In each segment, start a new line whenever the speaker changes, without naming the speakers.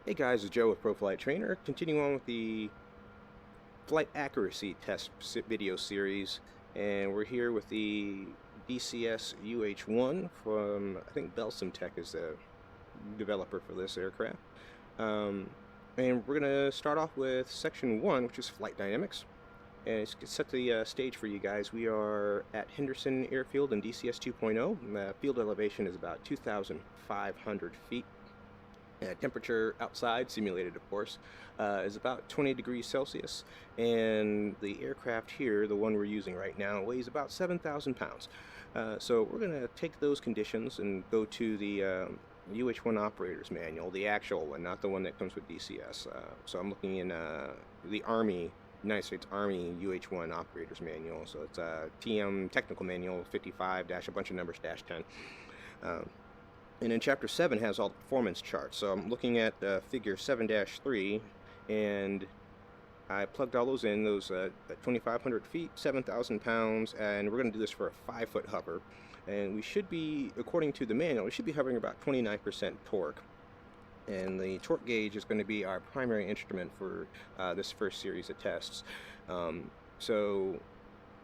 Hey guys, it's Joe with ProFlight Trainer. Continuing on with the flight accuracy test video series, and we're here with the DCS UH1 from, I think Belsim Tech is the developer for this aircraft. And we're going to start off with section 1, which is flight dynamics. And to set the stage for you guys, we are at Henderson Airfield in DCS 2.0. The field elevation is about 2,500 feet. Temperature outside, simulated of course, is about 20 degrees Celsius, and the aircraft here, the one we're using right now, weighs about 7,000 pounds. So we're going to take those conditions and go to the UH1 operator's manual, the actual one, not the one that comes with DCS. So I'm looking in the Army, United States Army UH1 operator's manual. So it's TM technical manual 55 dash a bunch of numbers dash 10. And in Chapter 7 has all the performance charts. So I'm looking at figure 7-3, and I plugged all those in, those 2,500 feet, 7,000 pounds, and we're going to do this for a 5-foot hover. And we should be, according to the manual, we should be hovering about 29% torque. And the torque gauge is going to be our primary instrument for this first series of tests. And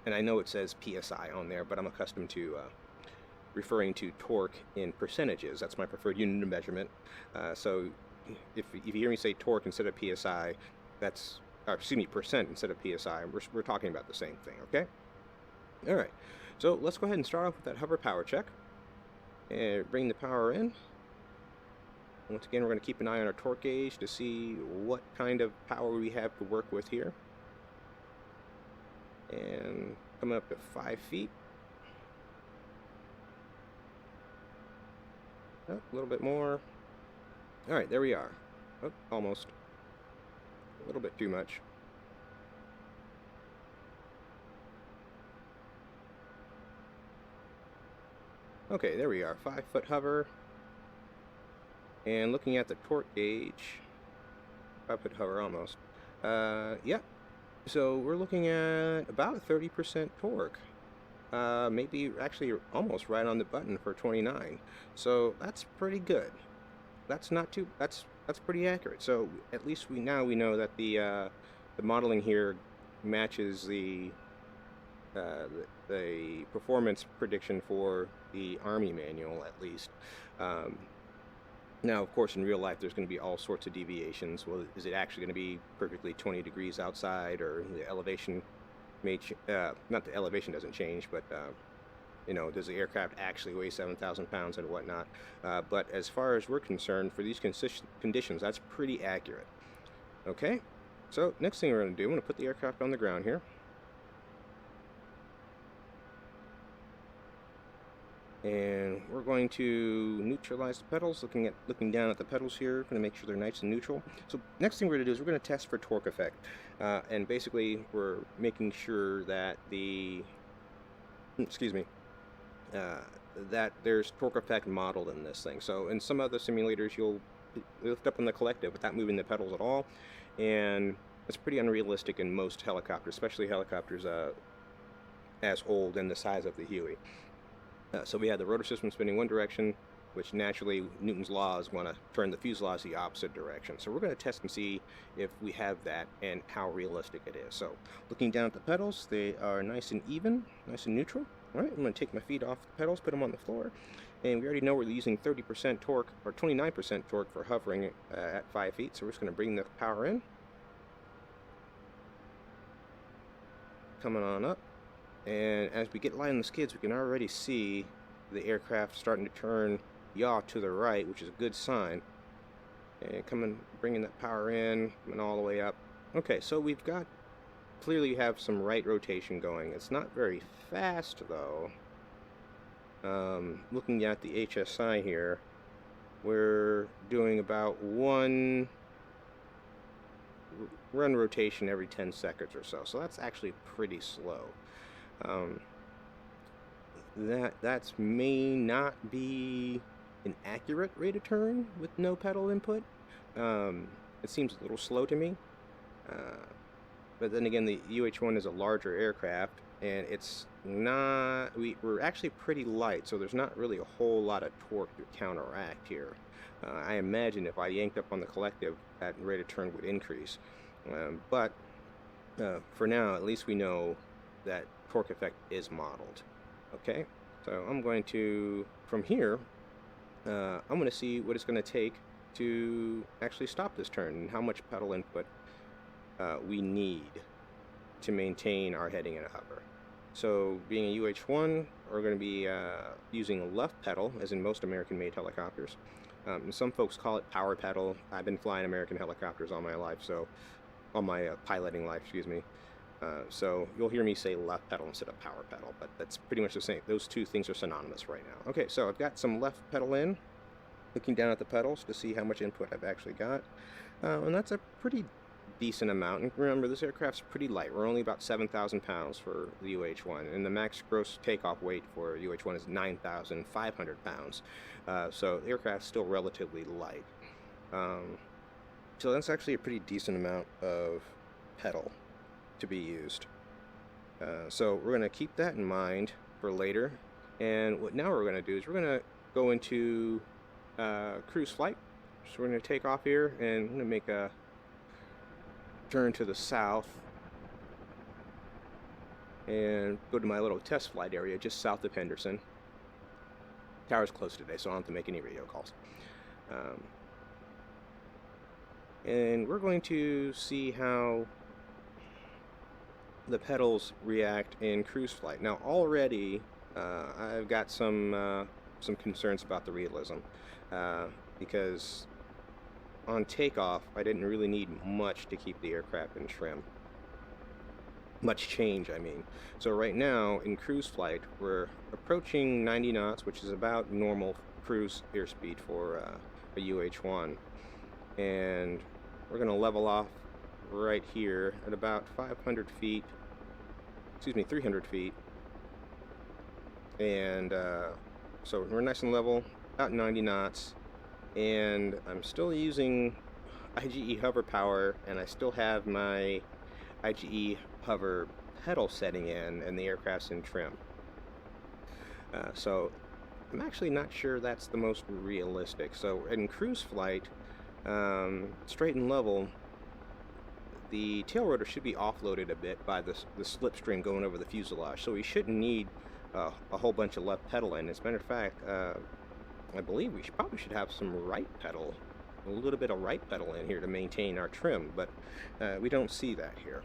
I know it says PSI on there, but I'm accustomed to referring to torque in percentages. That's my preferred unit of measurement. So if you hear me say torque instead of PSI, that's, or excuse me, percent instead of PSI, we're talking about the same thing, okay? All right, so let's go ahead and start off with that hover power check. And bring the power in. Once again, we're going to keep an eye on our torque gauge to see what kind of power we have to work with here. And coming up to 5 feet. Oh, a little bit more. All right, there we are. Oh, almost. A little bit too much. Okay, there we are. 5-foot hover. And looking at the torque gauge, 5-foot hover almost. Yep. So we're looking at about 30% torque. Maybe actually almost right on the button for 29. So that's pretty good. That's not too, that's pretty accurate. So at least we know that the modeling here matches the performance prediction for the Army manual, at least. Now, of course, in real life, there's going to be all sorts of deviations. Well, is it actually going to be perfectly 20 degrees outside, or the elevation may not the elevation doesn't change, but you know, does the aircraft actually weigh 7,000 pounds and whatnot? But as far as we're concerned, for these conditions, that's pretty accurate. Okay, so next thing we're going to do, I'm going to put the aircraft on the ground here. And we're going to neutralize the pedals, looking down at the pedals here, going to make sure they're nice and neutral. So next thing we're going to do is we're going to test for torque effect. And basically we're making sure that that there's torque effect modeled in this thing. So in some other simulators you'll lift up on the collective without moving the pedals at all. And it's pretty unrealistic in most helicopters, especially helicopters as old and the size of the Huey. So we have the rotor system spinning one direction, which naturally Newton's laws want to turn the fuselage the opposite direction. So we're going to test and see if we have that and how realistic it is. So looking down at the pedals, they are nice and even, nice and neutral. All right, I'm going to take my feet off the pedals, put them on the floor, and we already know we're using 30% torque or 29% torque for hovering at 5 feet. So we're just going to bring the power in, coming on up. And as we get light on the skids, we can already see the aircraft starting to turn yaw to the right, which is a good sign. And bringing that power in, coming all the way up. Okay, so we've got, clearly have some right rotation going. It's not very fast though. Looking at the HSI here, we're doing about one run rotation every 10 seconds or so. So that's actually pretty slow. That may not be an accurate rate of turn with no pedal input. It seems a little slow to me. But then again, the UH1 is a larger aircraft, and it's not, we're actually pretty light, so there's not really a whole lot of torque to counteract here. I imagine if I yanked up on the collective, that rate of turn would increase. But for now, at least we know that torque effect is modeled. Okay, so I'm going to, from here, I'm going to see what it's going to take to actually stop this turn and how much pedal input we need to maintain our heading in a hover. So being a UH1, we're going to be using a left pedal, as in most American-made helicopters. Some folks call it power pedal. I've been flying American helicopters all my life, so all my piloting life, excuse me. So you'll hear me say left pedal instead of power pedal, but that's pretty much the same. Those two things are synonymous right now. Okay, so I've got some left pedal in, looking down at the pedals to see how much input I've actually got. And that's a pretty decent amount. And remember, this aircraft's pretty light. We're only about 7,000 pounds for the UH-1, and the max gross takeoff weight for UH-1 is 9,500 pounds. So the aircraft's still relatively light. So that's actually a pretty decent amount of pedal to be used. So we're going to keep that in mind for later. And what now we're going to do is we're going to go into cruise flight. So we're going to take off here, and I'm going to make a turn to the south and go to my little test flight area just south of Henderson. Tower's closed today, so I don't have to make any radio calls. And we're going to see how the pedals react in cruise flight. Now already I've got some concerns about the realism because on takeoff I didn't really need much to keep the aircraft in trim. Much change, I mean. So right now in cruise flight we're approaching 90 knots, which is about normal cruise airspeed for a UH-1, and we're going to level off right here at about 500 feet, excuse me, 300 feet, and so we're nice and level, about 90 knots, and I'm still using IGE hover power, and I still have my IGE hover pedal setting in, and the aircraft's in trim. So I'm actually not sure that's the most realistic. So in cruise flight, straight and level, the tail rotor should be offloaded a bit by the slipstream going over the fuselage, so we shouldn't need a whole bunch of left pedal in. As a matter of fact, I believe we probably should have some right pedal, a little bit of right pedal in here to maintain our trim, but we don't see that here.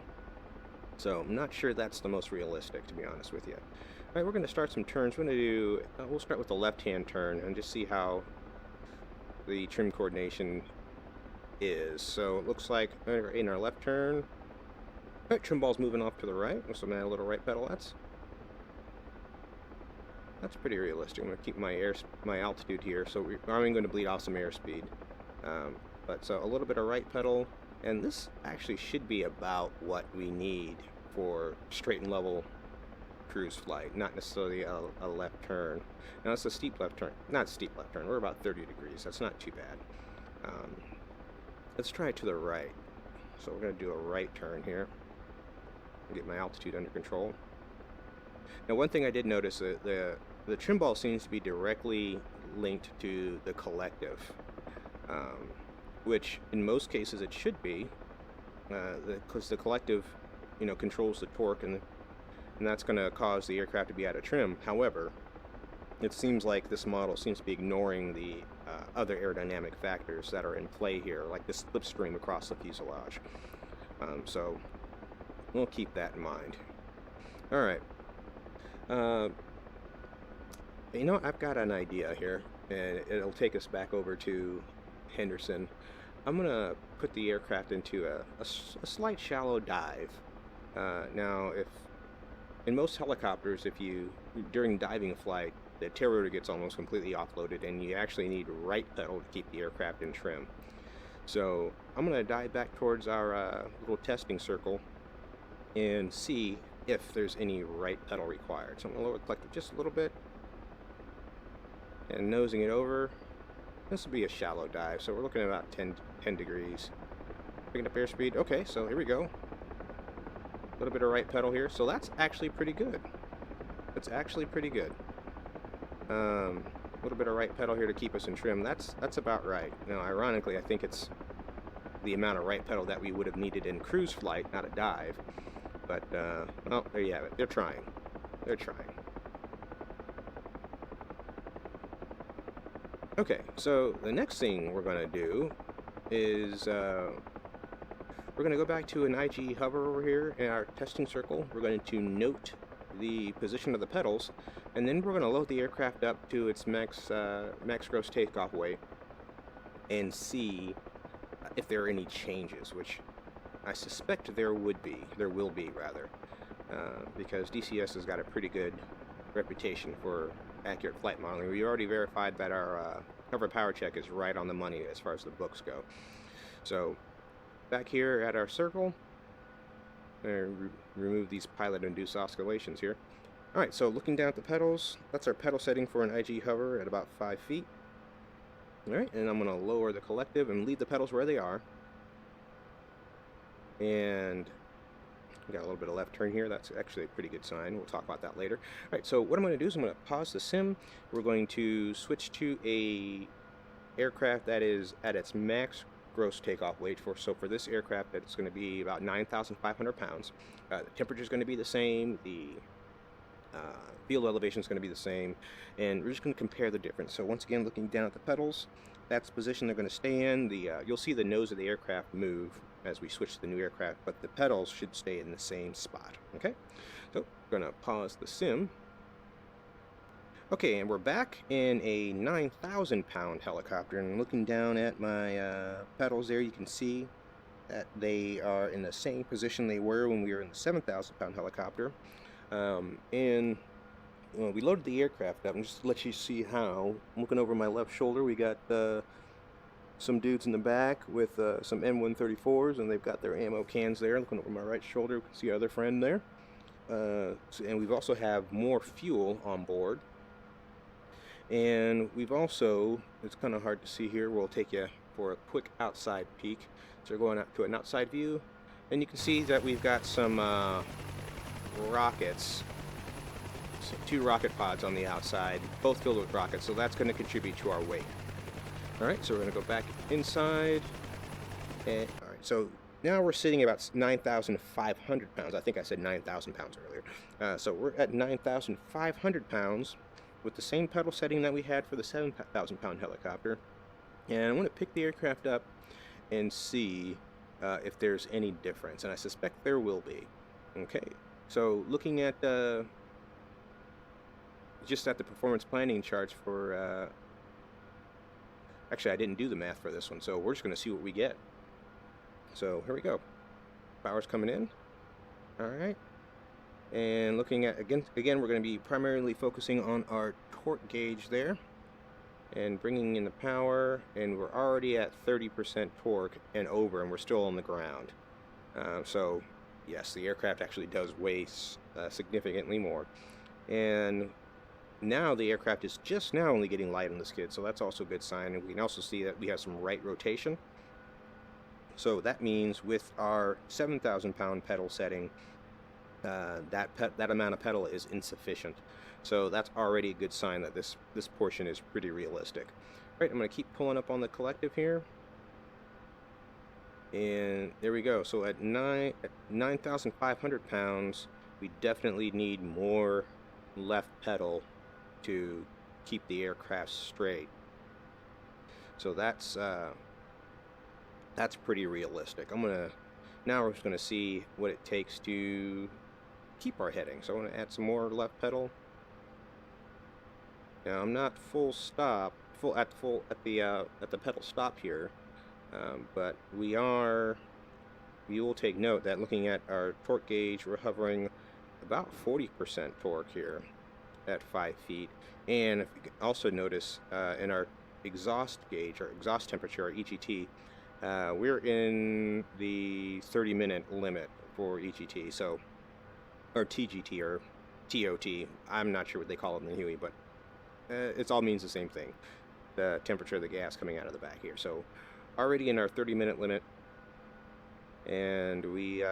So I'm not sure that's the most realistic, to be honest with you. All right, we're going to start some turns. We're going to do, we'll start with the left-hand turn and just see how the trim coordination is. So it looks like in our left turn, right, trim ball's moving off to the right. So I'm going to add a little right pedal. That's pretty realistic. I'm going to keep my altitude here, so I'm going to bleed off some airspeed. But so a little bit of right pedal, and this actually should be about what we need for straight and level cruise flight, not necessarily a left turn. Now it's a steep left turn, not steep left turn, we're about 30 degrees, that's not too bad. Let's try it to the right. So we're going to do a right turn here, get my altitude under control. Now one thing I did notice, the trim ball seems to be directly linked to the collective, which in most cases it should be, because the collective, you know, controls the torque, and that's going to cause the aircraft to be out of trim. However, it seems like this model seems to be ignoring the other aerodynamic factors that are in play here, like the slipstream across the fuselage. So we'll keep that in mind. All right. You know, I've got an idea here, and it'll take us back over to Henderson. I'm going to put the aircraft into a slight shallow dive. Now, if in most helicopters, during diving flight, the tail rotor gets almost completely offloaded, and you actually need right pedal to keep the aircraft in trim. So I'm going to dive back towards our little testing circle and see if there's any right pedal required. So I'm going to lower the collective just a little bit and nosing it over. This will be a shallow dive, so we're looking at about 10 degrees. Picking up airspeed. Okay, so here we go. little bit of right pedal here. So that's actually pretty good. That's actually pretty good. A little bit of right pedal here to keep us in trim. That's about right. Now, ironically, I think it's the amount of right pedal that we would have needed in cruise flight, not a dive. But, well, there you have it. They're trying. They're trying. Okay, so the next thing we're going to do is we're going to go back to an IG hover over here in our testing circle. We're going to note the position of the pedals, and then we're going to load the aircraft up to its max gross takeoff weight and see if there are any changes, which I suspect there will be, because DCS has got a pretty good reputation for accurate flight modeling. We already verified that our hover power check is right on the money as far as the books go. So back here at our circle, remove these pilot-induced oscillations here. Alright, so looking down at the pedals, that's our pedal setting for an IG hover at about 5 feet. Alright, and I'm going to lower the collective and leave the pedals where they are. And we got a little bit of left turn here. That's actually a pretty good sign. We'll talk about that later. Alright, so what I'm going to do is I'm going to pause the sim. We're going to switch to a aircraft that is at its max gross takeoff weight. So for this aircraft, it's going to be about 9,500 pounds. The temperature is going to be the same. The field elevation is going to be the same, and we're just going to compare the difference. So once again, looking down at the pedals, that's the position they're going to stay in. You'll see the nose of the aircraft move as we switch to the new aircraft, but the pedals should stay in the same spot. Okay, so we're going to pause the sim. Okay, and we're back in a 9,000 pound helicopter, and looking down at my pedals there, you can see that they are in the same position they were when we were in the 7,000 pound helicopter. And we loaded the aircraft up, and just to let you see how, I'm looking over my left shoulder, we got some dudes in the back with some M134s, and they've got their ammo cans there. Looking over my right shoulder, you can see our other friend there. And we've also have more fuel on board. And we've also, it's kind of hard to see here, we'll take you for a quick outside peek. So we're going out to an outside view, and you can see that we've got some rockets, so 2 rocket pods on the outside, both filled with rockets, so that's going to contribute to our weight. Alright, so we're going to go back inside, and alright, so now we're sitting about 9,500 pounds. I think I said 9,000 pounds earlier. So we're at 9,500 pounds with the same pedal setting that we had for the 7,000 pound helicopter, and I'm going to pick the aircraft up and see if there's any difference, and I suspect there will be. Okay, so looking at just at the performance planning charts for actually I didn't do the math for this one, so we're just going to see what we get. So here we go. Power's coming in. Alright, and looking at again we're going to be primarily focusing on our torque gauge there and bringing in the power, and we're already at 30% torque and over, and we're still on the ground. So yes, the aircraft actually does weigh significantly more, and now the aircraft is just now only getting light on the skid, so that's also a good sign. And we can also see that we have some right rotation, so that means with our 7,000 pound pedal setting, that amount of pedal is insufficient. So that's already a good sign that this portion is pretty realistic. Right, I'm going to keep pulling up on the collective here. And there we go. So at 9,500 pounds, we definitely need more left pedal to keep the aircraft straight. So that's pretty realistic. Now we're just going to see what it takes to keep our heading. So I'm going to add some more left pedal. Now I'm not at the pedal stop here, but we will take note that looking at our torque gauge, we're hovering about 40% torque here at 5 feet. And if you can also notice in our exhaust gauge, our exhaust temperature, our EGT, we're in the 30-minute limit for EGT, so, or TGT or TOT. I'm not sure what they call it in the Huey, but it all means the same thing. The temperature of the gas coming out of the back here. So already in our 30-minute limit, and we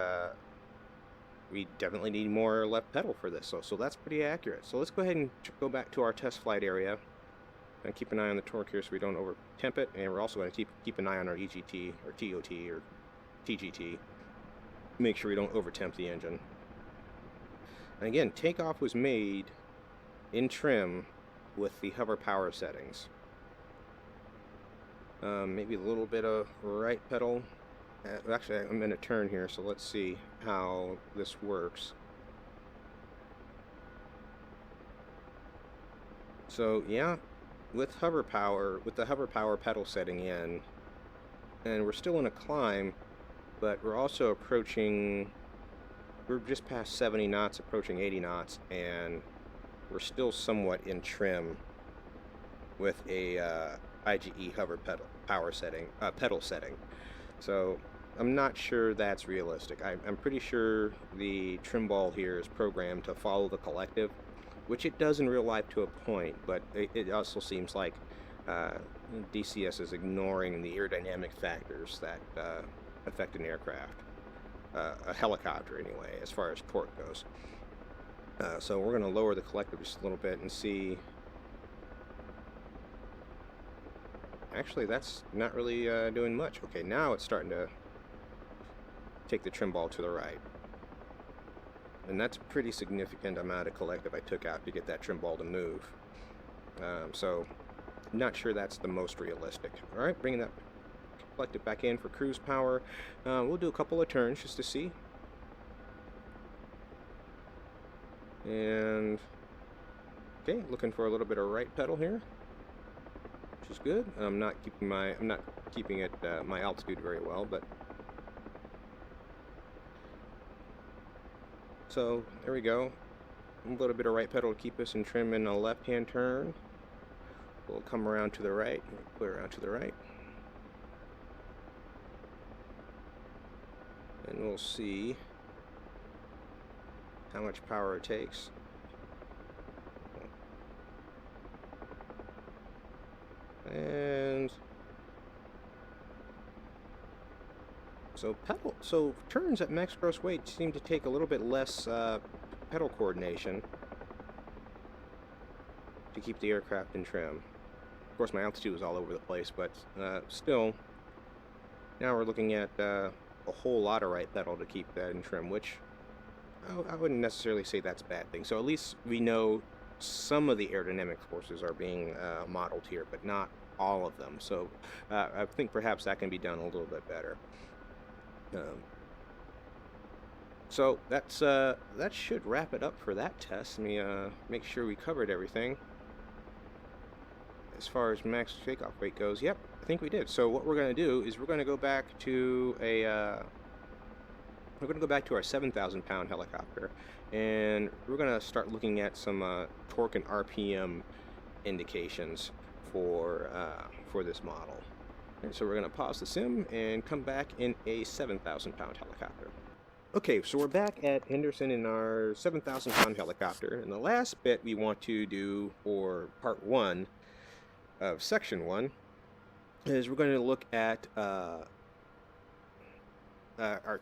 we definitely need more left pedal for this, so that's pretty accurate. So let's go ahead and go back to our test flight area and keep an eye on the torque here so we don't over temp it, and we're also going to keep an eye on our EGT or TOT or TGT. Make sure we don't over temp the engine. And again, Takeoff was made in trim with the hover power settings. Maybe a little bit of right pedal. Actually, I'm in a turn here, so let's see how this works. So yeah, with hover power, with the hover power pedal setting in, and we're still in a climb, but we're also approaching, we're just past 70 knots, approaching 80 knots, and we're still somewhat in trim with a IGE hover pedal setting. So I'm not sure that's realistic. I'm pretty sure the trim ball here is programmed to follow the collective, which it does in real life to a point, but it also seems like DCS is ignoring the aerodynamic factors that affect an aircraft, a helicopter anyway, as far as torque goes. So we're going to lower the collective just a little bit and see. Actually, that's not really doing much. Okay, now it's starting to take the trim ball to the right. And that's a pretty significant amount of collective I took out to get that trim ball to move. So, not sure that's the most realistic. Alright, bringing that collective back in for cruise power. We'll do a couple of turns just to see. And, okay, looking for a little bit of right pedal here, which is good. I'm not keeping it my altitude very well, but so there we go. A little bit of right pedal to keep us in trim in a left-hand turn. We'll come around to the right, clear around to the right, and we'll see how much power it takes. And so turns at max gross weight seem to take a little bit less pedal coordination to keep the aircraft in trim. Of course, my altitude was all over the place, but still, now we're looking at a whole lot of right pedal to keep that in trim, which I wouldn't necessarily say that's a bad thing. So at least we know some of the aerodynamic forces are being modeled here, but not all of them. So I think perhaps that can be done a little bit better. So that's that should wrap it up for that test. Let me make sure we covered everything. As far as max takeoff weight goes, yep, I think we did. So what we're going to do is we're going to go back to our 7,000 pound helicopter, and we're going to start looking at some torque and RPM indications for this model. And so we're going to pause the sim and come back in a 7,000 pound helicopter. Okay, so we're back at Henderson in our 7,000 pound helicopter, and the last bit we want to do for part 1 of section 1 is we're going to look at our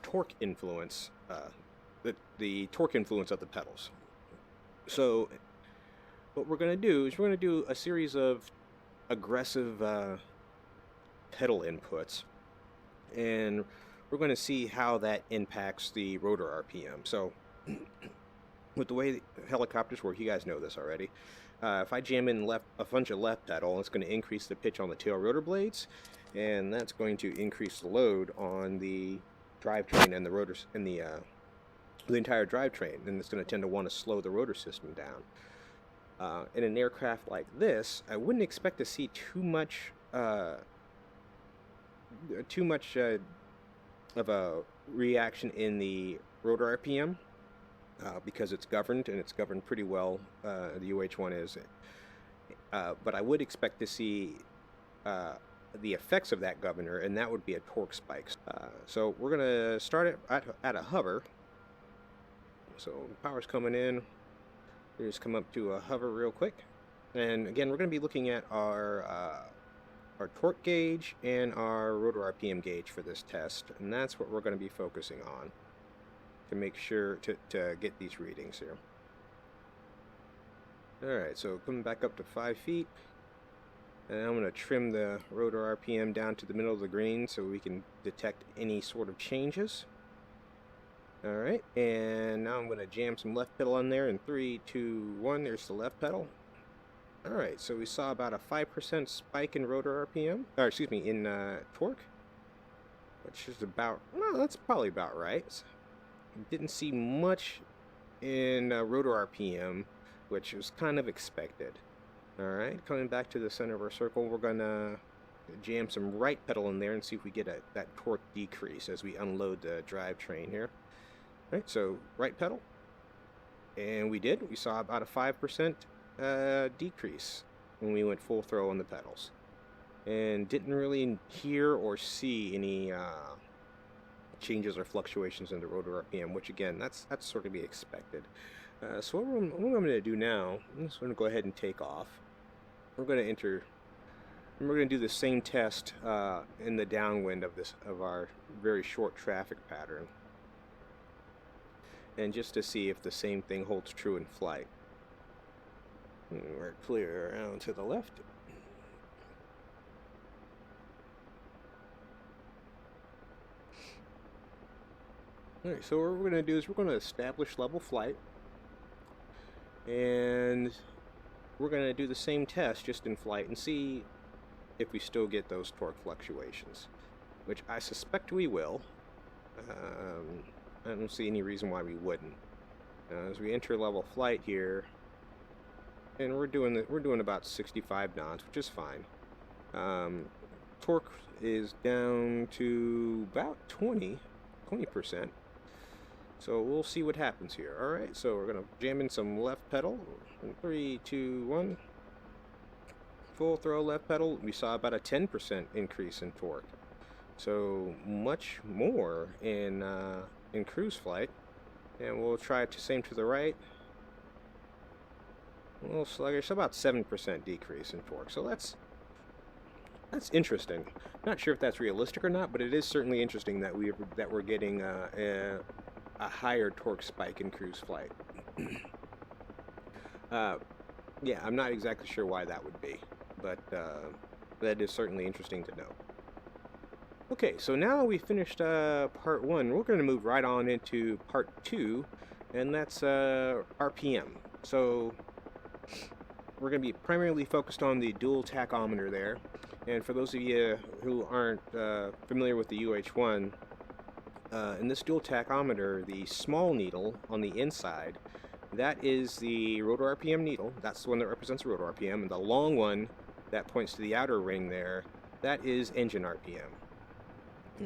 torque influence, the torque influence of the pedals. So what we're going to do is we're going to do a series of aggressive pedal inputs, and we're going to see how that impacts the rotor RPM. So with the way helicopters work, you guys know this already. If I jam in a bunch of left pedal, it's going to increase the pitch on the tail rotor blades, and that's going to increase the load on the drivetrain and the rotors and the entire drivetrain, and it's going to tend to want to slow the rotor system down. In an aircraft like this, I wouldn't expect to see too much of a reaction in the rotor RPM. Because it's governed, and it's governed pretty well, the UH1 is. But I would expect to see the effects of that governor, and that would be a torque spike. So we're going to start at a hover. So power's coming in. We just come up to a hover real quick. And again, we're going to be looking at our torque gauge and our rotor RPM gauge for this test, and that's what we're going to be focusing on. to make sure to get these readings here. Alright, so coming back up to 5 feet, and I'm going to trim the rotor RPM down to the middle of the green so we can detect any sort of changes. Alright, and now I'm going to jam some left pedal on there in 3, 2, 1, there's the left pedal. Alright, so we saw about a 5% spike in rotor RPM, or excuse me, in torque, which is about, well, that's probably about right. Didn't see much in rotor RPM, which was kind of expected. Alright, coming back to the center of our circle, we're gonna jam some right pedal in there and see if we get that torque decrease as we unload the drivetrain here. Alright, so right pedal, and we did. We saw about a 5% decrease when we went full throw on the pedals, and didn't really hear or see any changes or fluctuations in the rotor RPM, which again, that's sort of to be expected. So what I'm going to do now, I'm just going to go ahead and take off. We're going to enter, and we're going to do the same test in the downwind of our very short traffic pattern, and just to see if the same thing holds true in flight. And we're clear around to the left. Alright, so what we're going to do is we're going to establish level flight, and we're going to do the same test just in flight and see if we still get those torque fluctuations, which I suspect we will. I don't see any reason why we wouldn't. As we enter level flight here, and we're doing about 65 knots, which is fine. Torque is down to about 20%. So we'll see what happens here. Alright, so we're going to jam in some left pedal. In 3, 2, 1. Full throw left pedal. We saw about a 10% increase in torque. So much more in cruise flight. And we'll try the same to the right. A little sluggish, about 7% decrease in torque. So that's interesting. Not sure if that's realistic or not, but it is certainly interesting that we're getting a higher torque spike in cruise flight. Yeah, I'm not exactly sure why that would be, but that is certainly interesting to know. Okay, so now we finished part 1. We're going to move right on into part 2, and that's RPM. So we're going to be primarily focused on the dual tachometer there. And for those of you who aren't familiar with the UH1, in this dual tachometer, the small needle on the inside, that is the rotor RPM needle. That's the one that represents rotor RPM. And the long one that points to the outer ring there, that is engine RPM.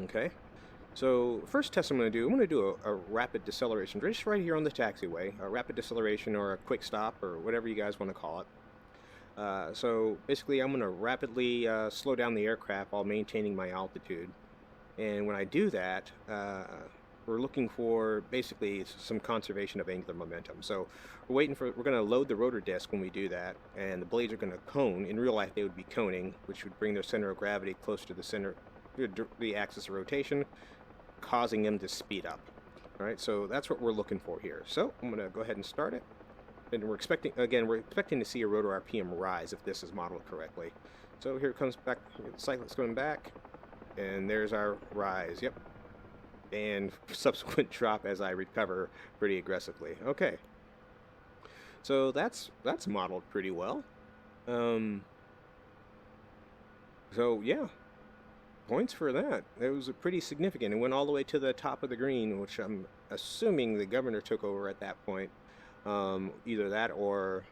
Okay, so first test I'm going to do a rapid deceleration, just right here on the taxiway, a rapid deceleration or a quick stop or whatever you guys want to call it. So basically I'm going to rapidly slow down the aircraft while maintaining my altitude. And when I do that, we're looking for basically some conservation of angular momentum. So we're going to load the rotor disc when we do that, and the blades are going to cone. In real life they would be coning, which would bring their center of gravity close to the center, the axis of rotation, causing them to speed up. Alright, so that's what we're looking for here. So I'm going to go ahead and start it. And we're expecting to see a rotor RPM rise if this is modeled correctly. So here it comes back, the cycle's going back, and there's our rise, yep. And subsequent drop as I recover pretty aggressively. Okay. So that's modeled pretty well. So yeah, points for that. It was pretty significant. It went all the way to the top of the green, which I'm assuming the governor took over at that point. Either that or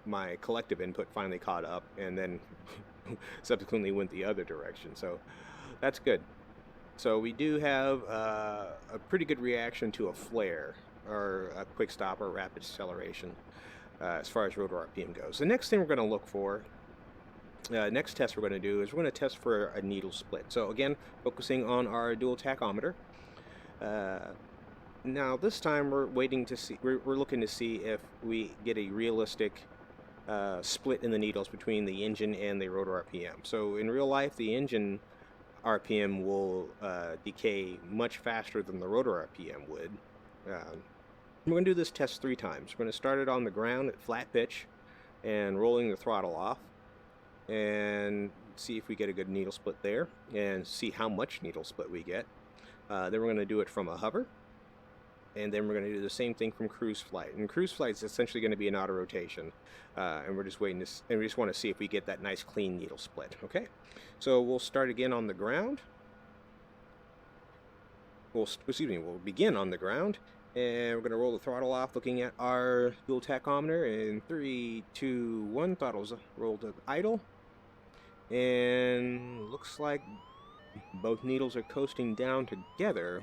my collective input finally caught up and then subsequently went the other direction. So that's good. So we do have a pretty good reaction to a flare or a quick stop or rapid acceleration as far as rotor RPM goes. The next thing we're going to look for, next test we're going to do is we're going to test for a needle split. So again, focusing on our dual tachometer. Now this time we're waiting to see, we're looking to see if we get a realistic split in the needles between the engine and the rotor RPM. So in real life, the engine RPM will decay much faster than the rotor RPM would. We're going to do this test 3 times. We're going to start it on the ground at flat pitch and rolling the throttle off and see if we get a good needle split there and see how much needle split we get. Then we're going to do it from a hover, and then we're going to do the same thing from cruise flight. And cruise flight is essentially going to be an auto rotation, and we're just waiting to, and we just want to see if we get that nice clean needle split. Okay, so we'll start again on the ground. We'll begin on the ground, and we're going to roll the throttle off, looking at our dual tachometer. In 3, 2, 1, throttle's rolled to idle, and looks like both needles are coasting down together,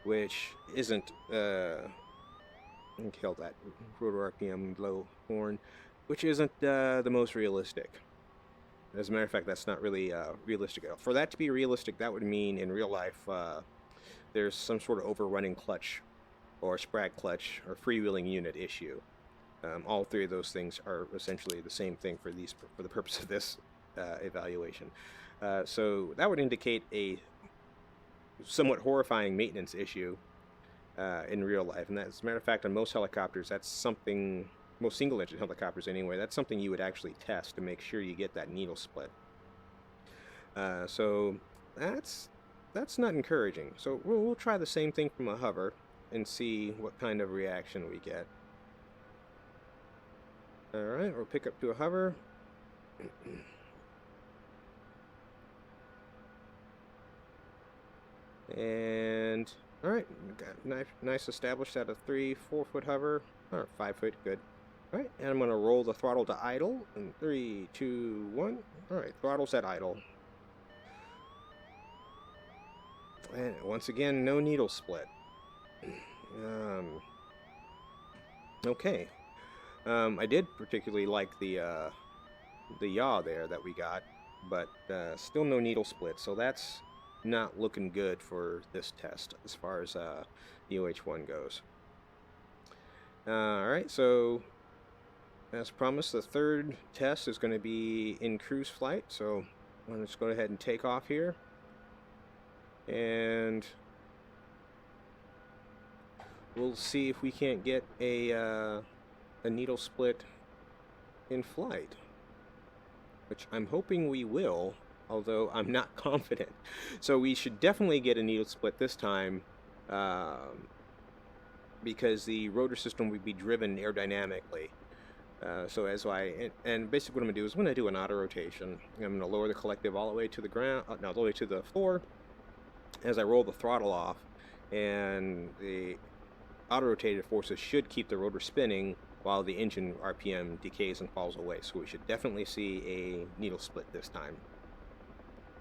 which isn't, kill that rotor RPM low horn, which isn't the most realistic. As a matter of fact, that's not really realistic at all. For that to be realistic, that would mean in real life there's some sort of overrunning clutch or sprag clutch or freewheeling unit issue. All 3 of those things are essentially the same thing for the purpose of this evaluation. So that would indicate a somewhat horrifying maintenance issue in real life. And as a matter of fact, on most helicopters, that's something, most single-engine helicopters anyway, that's something you would actually test to make sure you get that needle split. So that's not encouraging. So we'll try the same thing from a hover and see what kind of reaction we get. Alright, we'll pick up to a hover. And alright, got nice established at a 3-4 foot hover, or 5 foot, good. Alright, and I'm going to roll the throttle to idle in 3, 2, 1. Alright, throttle's at idle. And once again, no needle split. Okay. I did particularly like the yaw there that we got, but still no needle split, so that's not looking good for this test as far as UH1 goes. Alright, so as promised, the 3rd test is going to be in cruise flight, so I'm going to just go ahead and take off here. And we'll see if we can't get a needle split in flight, which I'm hoping we will, although I'm not confident. So we should definitely get a needle split this time, because the rotor system would be driven aerodynamically. So as and basically what I'm going to do is I'm going to do an auto rotation. I'm going to lower the collective all the way to the ground, no, all the way to the floor, as I roll the throttle off, and the auto-rotated forces should keep the rotor spinning while the engine RPM decays and falls away. So we should definitely see a needle split this time.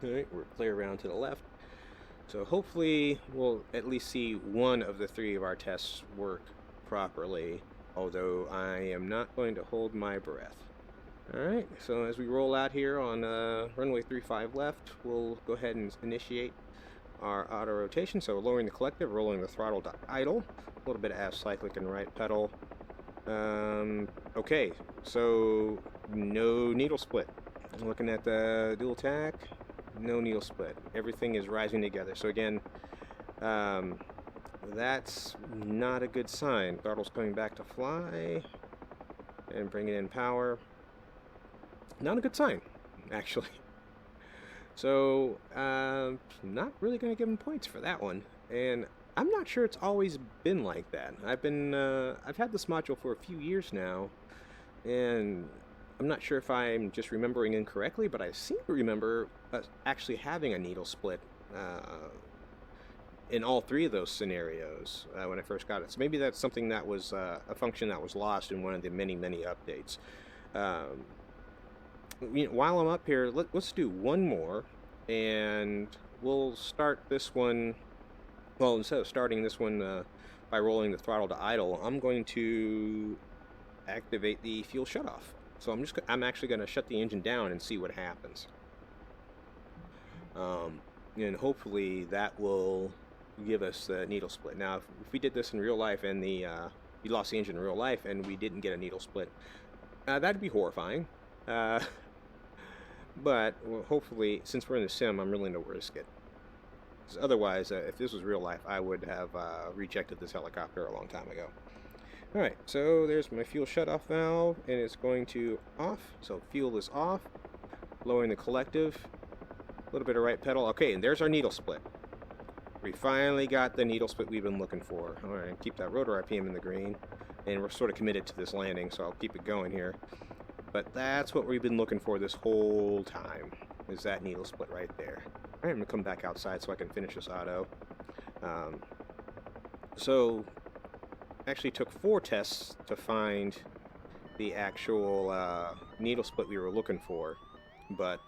Alright, we're clear around to the left. So hopefully we'll at least see one of the 3 of our tests work properly, although I am not going to hold my breath. Alright, so as we roll out here on runway 35 left, we'll go ahead and initiate our auto rotation. So lowering the collective, rolling the throttle to idle, a little bit of acyclic and right pedal. Okay, so no needle split. I'm looking at the dual tack, no needle split. Everything is rising together. So again, that's not a good sign. Throttle's coming back to fly and bringing in power. Not a good sign, actually. So, not really going to give him points for that one. And I'm not sure it's always been like that. I've had this module for a few years now, and I'm not sure if I'm just remembering incorrectly, but I seem to remember actually having a needle split in all 3 of those scenarios when I first got it. So maybe that's something that was a function that was lost in one of the many updates. While I'm up here, let's do one more, and we'll start this one. Well, instead of starting this one by rolling the throttle to idle, I'm going to activate the fuel shutoff. So I'm actually going to shut the engine down and see what happens. And hopefully that will give us the needle split. Now, if we did this in real life and we lost the engine in real life and we didn't get a needle split, that'd be horrifying. But well, hopefully, since we're in the sim, I'm willing to risk it. 'Cause otherwise, if this was real life, I would have rejected this helicopter a long time ago. Alright, so there's my fuel shutoff valve, and it's going to off. So fuel is off, lowering the collective, a little bit of right pedal. Okay, and there's our needle split. We finally got the needle split we've been looking for. Alright, keep that rotor RPM in the green, and we're sort of committed to this landing, so I'll keep it going here. But that's what we've been looking for this whole time, is that needle split right there. Alright, I'm going to come back outside so I can finish this auto. So, actually took 4 tests to find the actual needle split we were looking for. But,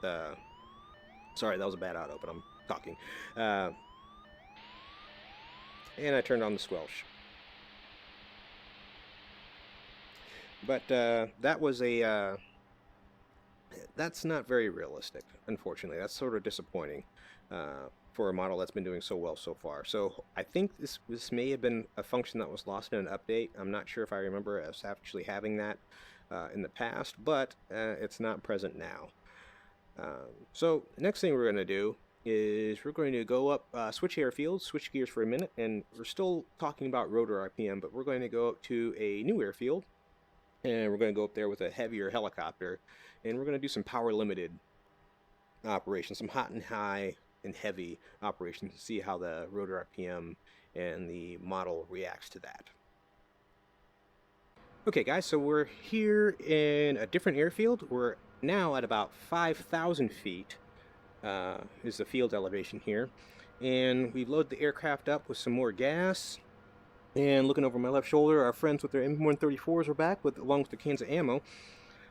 sorry, that was a bad auto, but I'm talking. And I turned on the squelch. But that was a... that's not very realistic, unfortunately. That's sort of disappointing for a model that's been doing so well so far. So I think this may have been a function that was lost in an update. I'm not sure if I remember us actually having that in the past, but it's not present now. So the next thing we're going to do is we're going to go up, switch airfields, switch gears for a minute, and we're still talking about rotor RPM, but we're going to go up to a new airfield, and we're going to go up there with a heavier helicopter, and we're going to do some power limited operations, some hot and high and heavy operations, to see how the rotor RPM and the model reacts to that. Okay guys, so we're here in a different airfield. We're now at about 5,000 feet is the field elevation here, and we load the aircraft up with some more gas. And looking over my left shoulder, our friends with their M134s are back, along with the cans of ammo.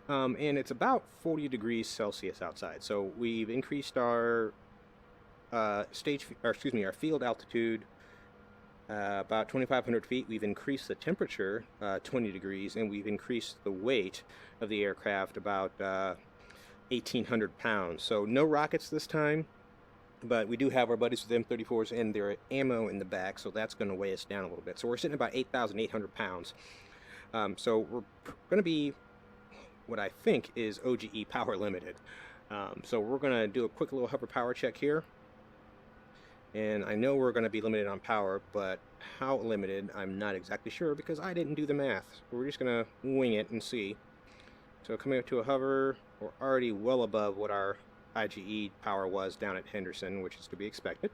And it's about 40 degrees Celsius outside. So we've increased our our field altitude about 2,500 feet. We've increased the temperature 20 degrees, and we've increased the weight of the aircraft about 1,800 pounds. So no rockets this time. But we do have our buddies with M34s and their ammo in the back, so that's going to weigh us down a little bit. So we're sitting at about 8,800 pounds. So we're going to be what I think is OGE power limited. So we're going to do a quick little hover power check here. And I know we're going to be limited on power, but how limited, I'm not exactly sure because I didn't do the math. So we're just going to wing it and see. So coming up to a hover, we're already well above what our IGE power was down at Henderson, which is to be expected.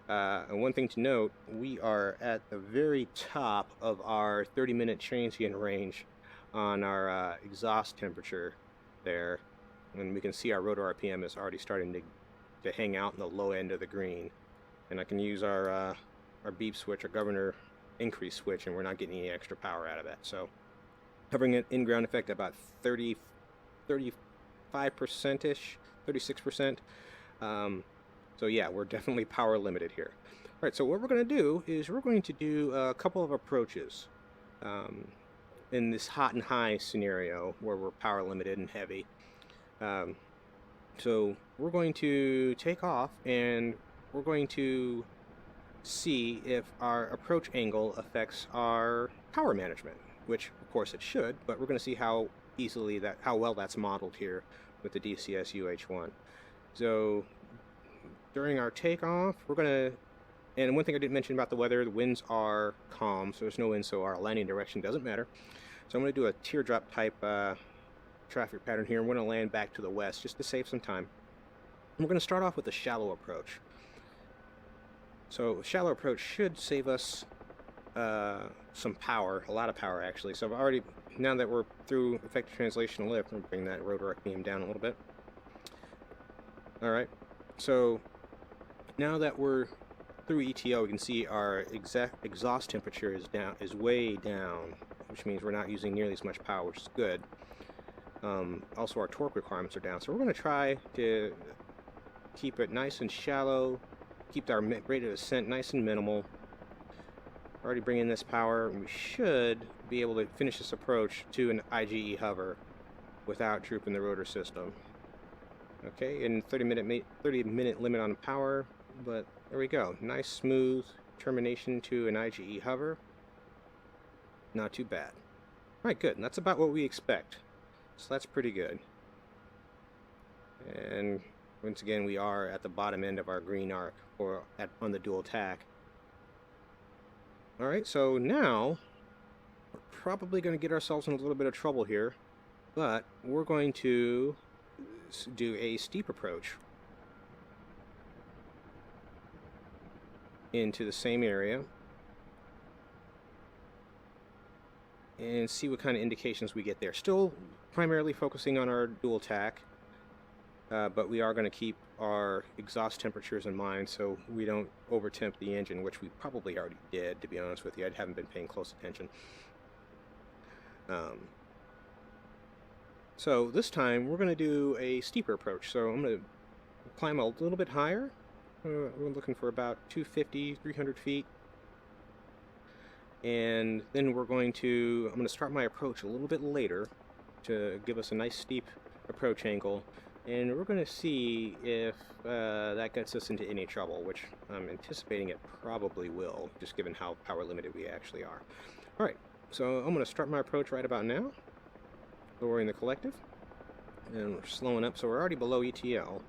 And one thing to note, we are at the very top of our 30-minute transient range on our exhaust temperature there, and we can see our rotor RPM is already starting to hang out in the low end of the green. And I can use our beep switch, our governor increase switch, and we're not getting any extra power out of that. So hovering it in ground effect about 35%-ish. 36%. So yeah, we're definitely power limited here. All right, so what we're going to do is we're going to do a couple of approaches in this hot and high scenario where we're power limited and heavy. So we're going to take off, and we're going to see if our approach angle affects our power management, which of course it should, but we're going to see how well that's modeled here with the DCS UH1. So during our takeoff, we're going to, and one thing I didn't mention about the weather, the winds are calm, so there's no wind, so our landing direction doesn't matter. So I'm going to do a teardrop type traffic pattern here. We're going to land back to the west just to save some time. And we're going to start off with a shallow approach. So shallow approach should save us some power, a lot of power actually. So I've already, now that we're through effective translational lift, I'm going to bring that rotor RPM down a little bit. Alright, so now that we're through ETO, we can see our exhaust temperature is way down, which means we're not using nearly as much power, which is good. Also our torque requirements are down, so we're going to try to keep it nice and shallow, keep our rate of ascent nice and minimal. Already bringing this power, and we should be able to finish this approach to an IGE hover without drooping the rotor system. Okay, and 30-minute limit on power, but there we go. Nice smooth termination to an IGE hover. Not too bad. Alright, good. And that's about what we expect. So that's pretty good. And Once again, we are at the bottom end of our green arc on the dual tack. Alright, so now we're probably going to get ourselves in a little bit of trouble here, but we're going to do a steep approach into the same area and see what kind of indications we get there. Still primarily focusing on our dual tack, but we are going to keep our exhaust temperatures in mind so we don't over-temp the engine, which we probably already did, to be honest with you. I haven't been paying close attention. So this time we're going to do a steeper approach. So I'm going to climb a little bit higher. We're looking for about 250, 300 feet. And then I'm going to start my approach a little bit later to give us a nice steep approach angle. And we're going to see if that gets us into any trouble, which I'm anticipating it probably will, just given how power limited we actually are. Alright, so I'm going to start my approach right about now, lowering the collective, and we're slowing up. So we're already below ETL,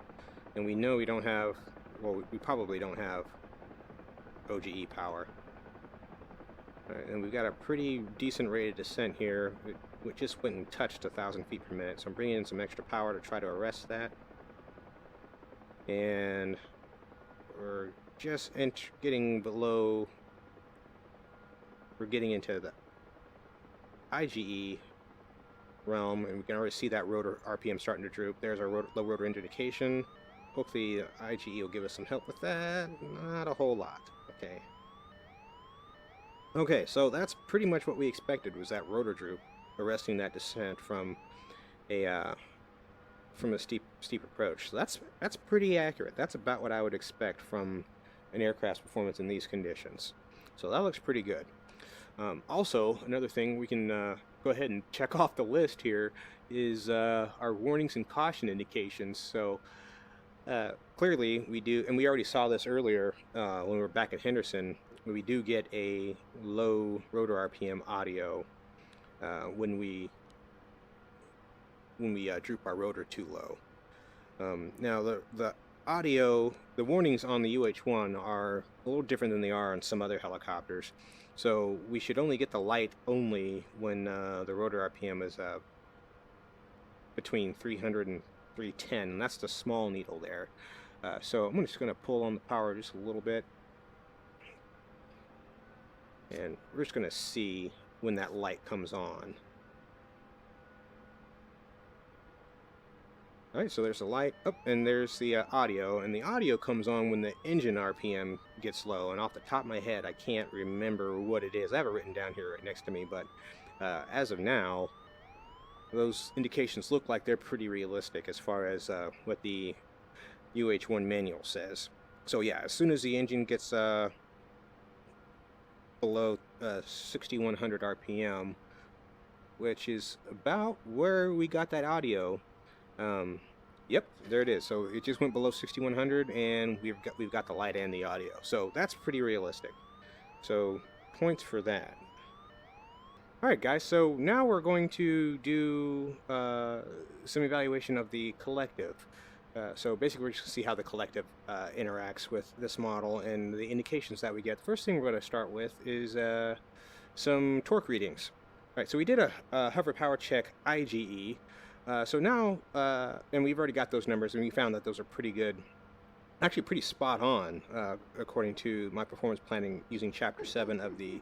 and we know we don't have, well, we probably don't have OGE power. Alright, and we've got a pretty decent rate of descent here. We just went and touched 1,000 feet per minute, so I'm bringing in some extra power to try to arrest that. And we're just getting below, we're getting into the IGE realm, and we can already see that rotor RPM starting to droop. There's our low rotor indication. Hopefully the IGE will give us some help with that. Not a whole lot. Okay. Okay, so that's pretty much what we expected, was that rotor droop, arresting that descent from a steep approach. So that's pretty accurate. That's about what I would expect from an aircraft's performance in these conditions. So that looks pretty good. Also, another thing we can go ahead and check off the list here is our warnings and caution indications. So clearly we do, and we already saw this earlier when we were back at Henderson. We do get a low rotor RPM audio when we droop our rotor too low. Now the audio, the warnings on the UH-1 are a little different than they are on some other helicopters. So we should only get the light only when the rotor RPM is between 300 and 310, and that's the small needle there. So I'm just going to pull on the power just a little bit. And we're just going to see when that light comes on. Alright, so there's the light, and there's the audio, and the audio comes on when the engine RPM gets low, and off the top of my head I can't remember what it is. I have it written down here right next to me, but as of now, those indications look like they're pretty realistic as far as what the UH-1 manual says. So yeah, as soon as the engine gets below 6100 RPM, which is about where we got that audio. Yep, there it is. So it just went below 6100, and we've got the light and the audio. So that's pretty realistic. So points for that. All right, guys. So now we're going to do some evaluation of the collective. So basically, we're just going to see how the collective interacts with this model and the indications that we get. The first thing we're going to start with is some torque readings. All right, so we did a hover power check IGE. So now, and we've already got those numbers, and we found that those are pretty good, actually pretty spot on, according to my performance planning using Chapter 7 of the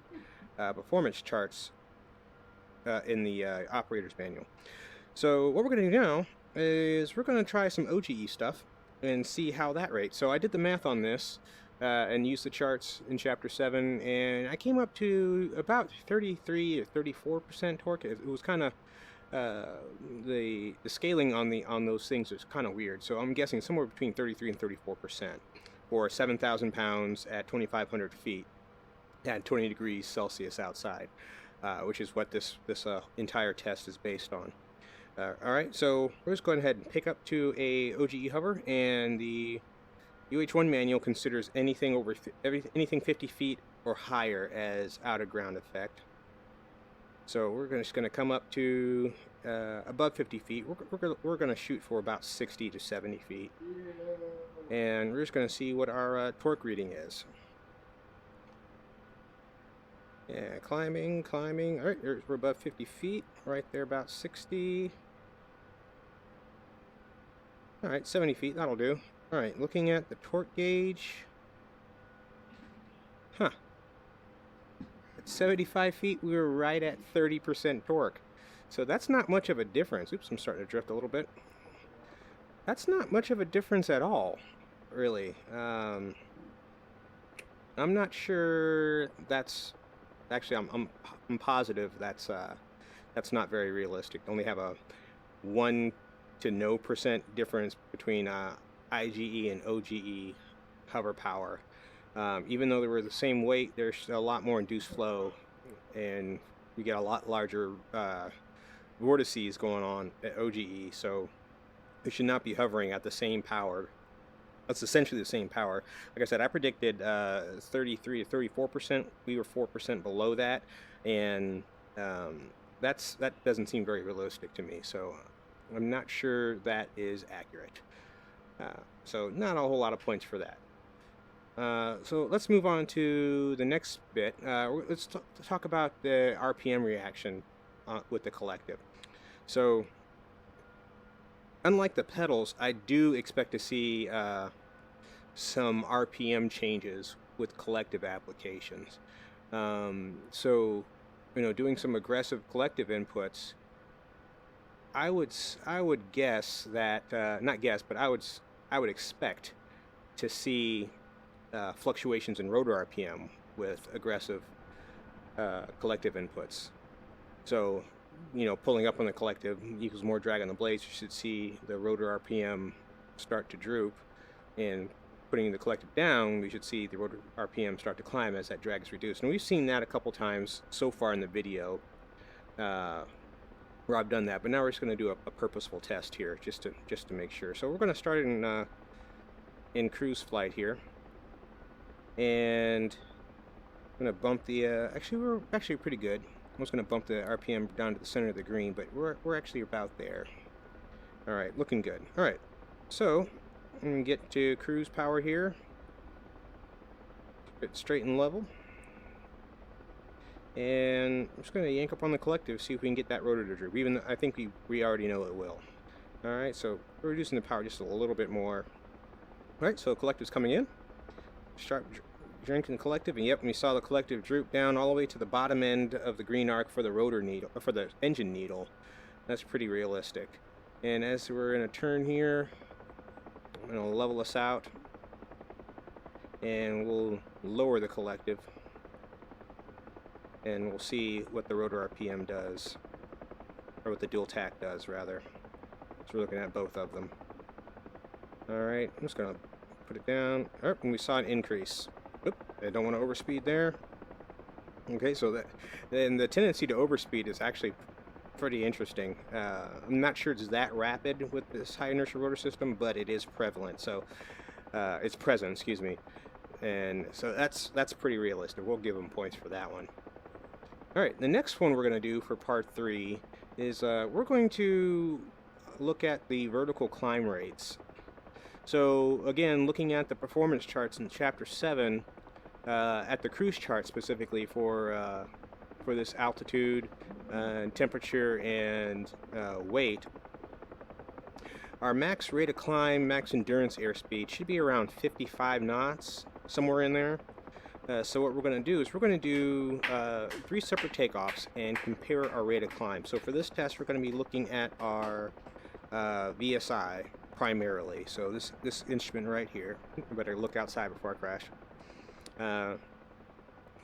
performance charts in the operator's manual. So what we're going to do now is we're going to try some OGE stuff and see how that rates. So I did the math on this and used the charts in Chapter 7, and I came up to about 33 to 34% torque. It was kind of the scaling on those things is kind of weird. So I'm guessing somewhere between 33 and 34% for 7,000 pounds at 2,500 feet at 20 degrees Celsius outside, which is what this entire test is based on. Alright, so we're just going ahead and pick up to a OGE hover, and the UH-1 manual considers anything 50 feet or higher as out of ground effect. So we're just going to come up to above 50 feet. We're going to shoot for about 60 to 70 feet. And we're just going to see what our torque reading is. Yeah, climbing. All right, we're above 50 feet. Right there, about 60. All right, 70 feet, that'll do. All right, looking at the torque gauge. Huh. At 75 feet, we were right at 30% torque. So that's not much of a difference. Oops, I'm starting to drift a little bit. That's not much of a difference at all, really. I'm not sure that's... Actually, I'm positive that's not very realistic. Only have a 1 to no % difference between IGE and OGE hover power. Even though they were the same weight, there's a lot more induced flow, and you get a lot larger vortices going on at OGE. So it should not be hovering at the same power. That's essentially the same power. Like I said, I predicted 33 to 34%. We were 4% below that, and that doesn't seem very realistic to me. So I'm not sure that is accurate. So not a whole lot of points for that. So let's move on to the next bit. Let's talk about the RPM reaction with the collective. So unlike the pedals, I do expect to see some RPM changes with collective applications. So, doing some aggressive collective inputs, I would guess that not guess, but I would expect to see fluctuations in rotor RPM with aggressive collective inputs. So, pulling up on the collective equals more drag on the blades. You should see the rotor RPM start to droop, and putting the collective down, we should see the rotor RPM start to climb as that drag is reduced. And we've seen that a couple times so far in the video where I've done that. But now we're just going to do a purposeful test here just to make sure. So we're going to start in cruise flight here, and I'm going to bump the we're actually pretty good. I was going to bump the RPM down to the center of the green, but we're actually about there. All right, looking good. All right, so I'm going to get to cruise power here. Keep it straight and level. And I'm just going to yank up on the collective, see if we can get that rotor to droop. Even though I think we already know it will. All right, so we're reducing the power just a little bit more. All right, so collective's coming in. Start drinking the collective, and yep, we saw the collective droop down all the way to the bottom end of the green arc for the rotor needle, or for the engine needle. That's pretty realistic. And as we're in a turn here, I'm going to level us out, and we'll lower the collective, and we'll see what the rotor RPM does, or what the dual tack does, rather. So we're looking at both of them. Alright, I'm just going to put it down. Oh, and we saw an increase. Oop, I don't want to overspeed there. Okay, so then the tendency to overspeed is actually pretty interesting. I'm not sure it's that rapid with this high inertia rotor system, but it is prevalent. So it's present, excuse me. And so that's pretty realistic. We'll give them points for that one. All right, the next one we're going to do for part 3 is we're going to look at the vertical climb rates. So again, looking at the performance charts in Chapter 7, at the cruise chart specifically for this altitude, temperature, and weight, our max rate of climb, max endurance airspeed should be around 55 knots, somewhere in there. So what we're going to do is we're going to do 3 separate takeoffs and compare our rate of climb. So for this test, we're going to be looking at our VSI primarily. So this instrument right here. I better look outside before I crash.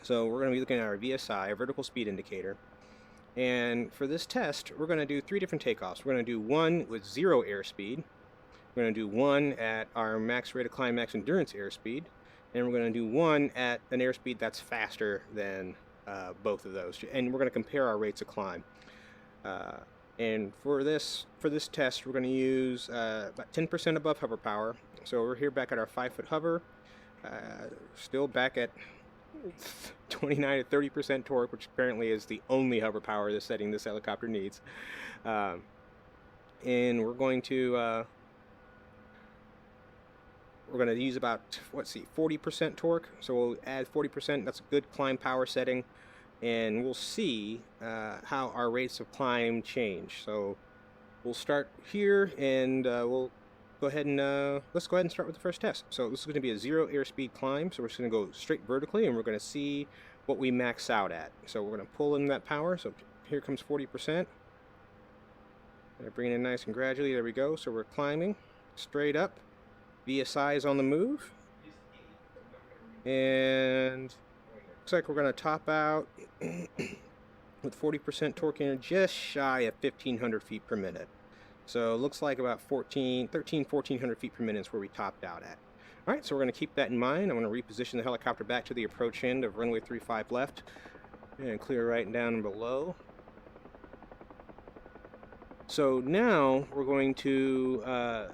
So we're going to be looking at our VSI, our vertical speed indicator. And for this test, we're going to do 3 different takeoffs. We're going to do one with 0 airspeed. We're going to do one at our max rate of climb, max endurance airspeed. And we're going to do one at an airspeed that's faster than both of those. And we're going to compare our rates of climb. And for this test, we're going to use about 10% above hover power. So we're here back at our 5-foot hover. Still back at 29 to 30% torque, which apparently is the only hover power this setting this helicopter needs. And we're going to use about, let's see, 40% torque. So we'll add 40%. That's a good climb power setting, and we'll see how our rates of climb change. So we'll start here, and we'll go ahead and let's go ahead and start with the first test. So this is going to be a 0 airspeed climb. So we're just going to go straight vertically, and we're going to see what we max out at. So we're going to pull in that power. So here comes 40%. Bring it in nice and gradually. There we go. So we're climbing straight up. VSI is on the move, and looks like we're going to top out with 40% torque in just shy of 1,500 feet per minute. So it looks like about 1,400 feet per minute is where we topped out at. All right, so we're going to keep that in mind. I'm going to reposition the helicopter back to the approach end of runway 35 left, and clear right and down and below. So now we're going to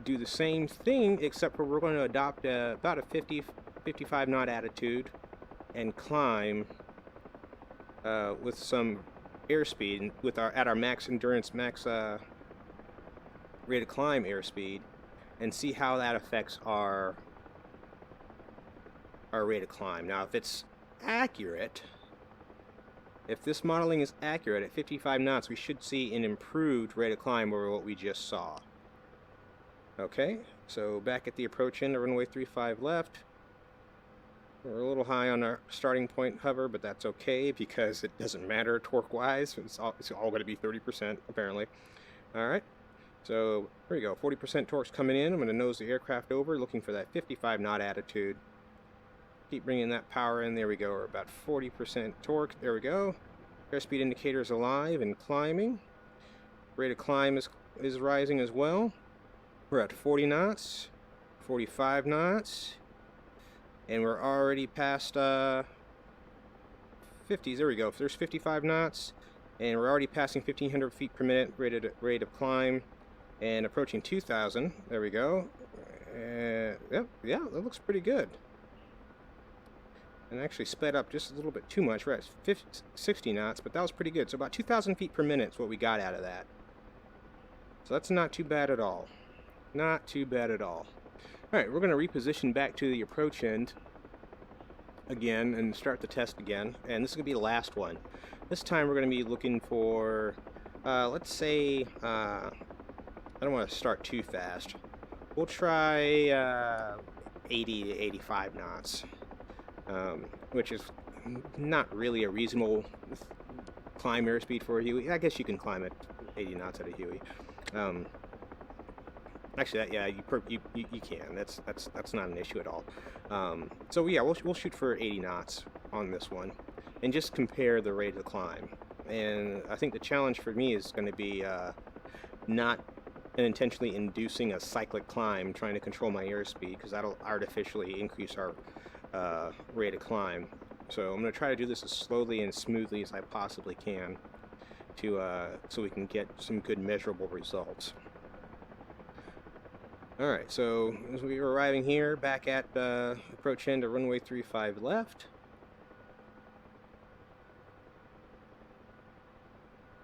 do the same thing, except for we're going to adopt about a 55 knot attitude and climb with some airspeed with at our max endurance, max rate of climb airspeed, and see how that affects our rate of climb. Now, if it's accurate, if this modeling is accurate at 55 knots, we should see an improved rate of climb over what we just saw. Okay, so back at the approach end of runway 35 left. We're a little high on our starting point hover, but that's okay because it doesn't matter torque-wise. It's all going to be 30% apparently. All right, so here we go. 40% torque's coming in. I'm going to nose the aircraft over, looking for that 55 knot attitude. Keep bringing that power in. There we go. We're about 40% torque. There we go. Airspeed indicator is alive and climbing. Rate of climb is rising as well. We're at 40 knots, 45 knots, and we're already past 50s. There we go. There's 55 knots, and we're already passing 1,500 feet per minute rate of climb, and approaching 2,000. There we go. Yep, yeah, that looks pretty good. And actually sped up just a little bit too much. We're at 60 knots, but that was pretty good. So about 2,000 feet per minute is what we got out of that. So that's not too bad at all. Not too bad at all. Alright, we're going to reposition back to the approach end again and start the test again. And this is going to be the last one. This time we're going to be looking for, let's say, I don't want to start too fast. We'll try 80 to 85 knots, which is not really a reasonable climb airspeed for a Huey. I guess you can climb at 80 knots at a Huey. Actually, yeah, you can. That's not an issue at all. So yeah, we'll shoot for 80 knots on this one, and just compare the rate of climb. And I think the challenge for me is going to be not intentionally inducing a cyclic climb, trying to control my airspeed, because that'll artificially increase our rate of climb. So I'm going to try to do this as slowly and smoothly as I possibly can, so we can get some good measurable results. Alright, so as we are arriving here, back at approach end of runway 35 left.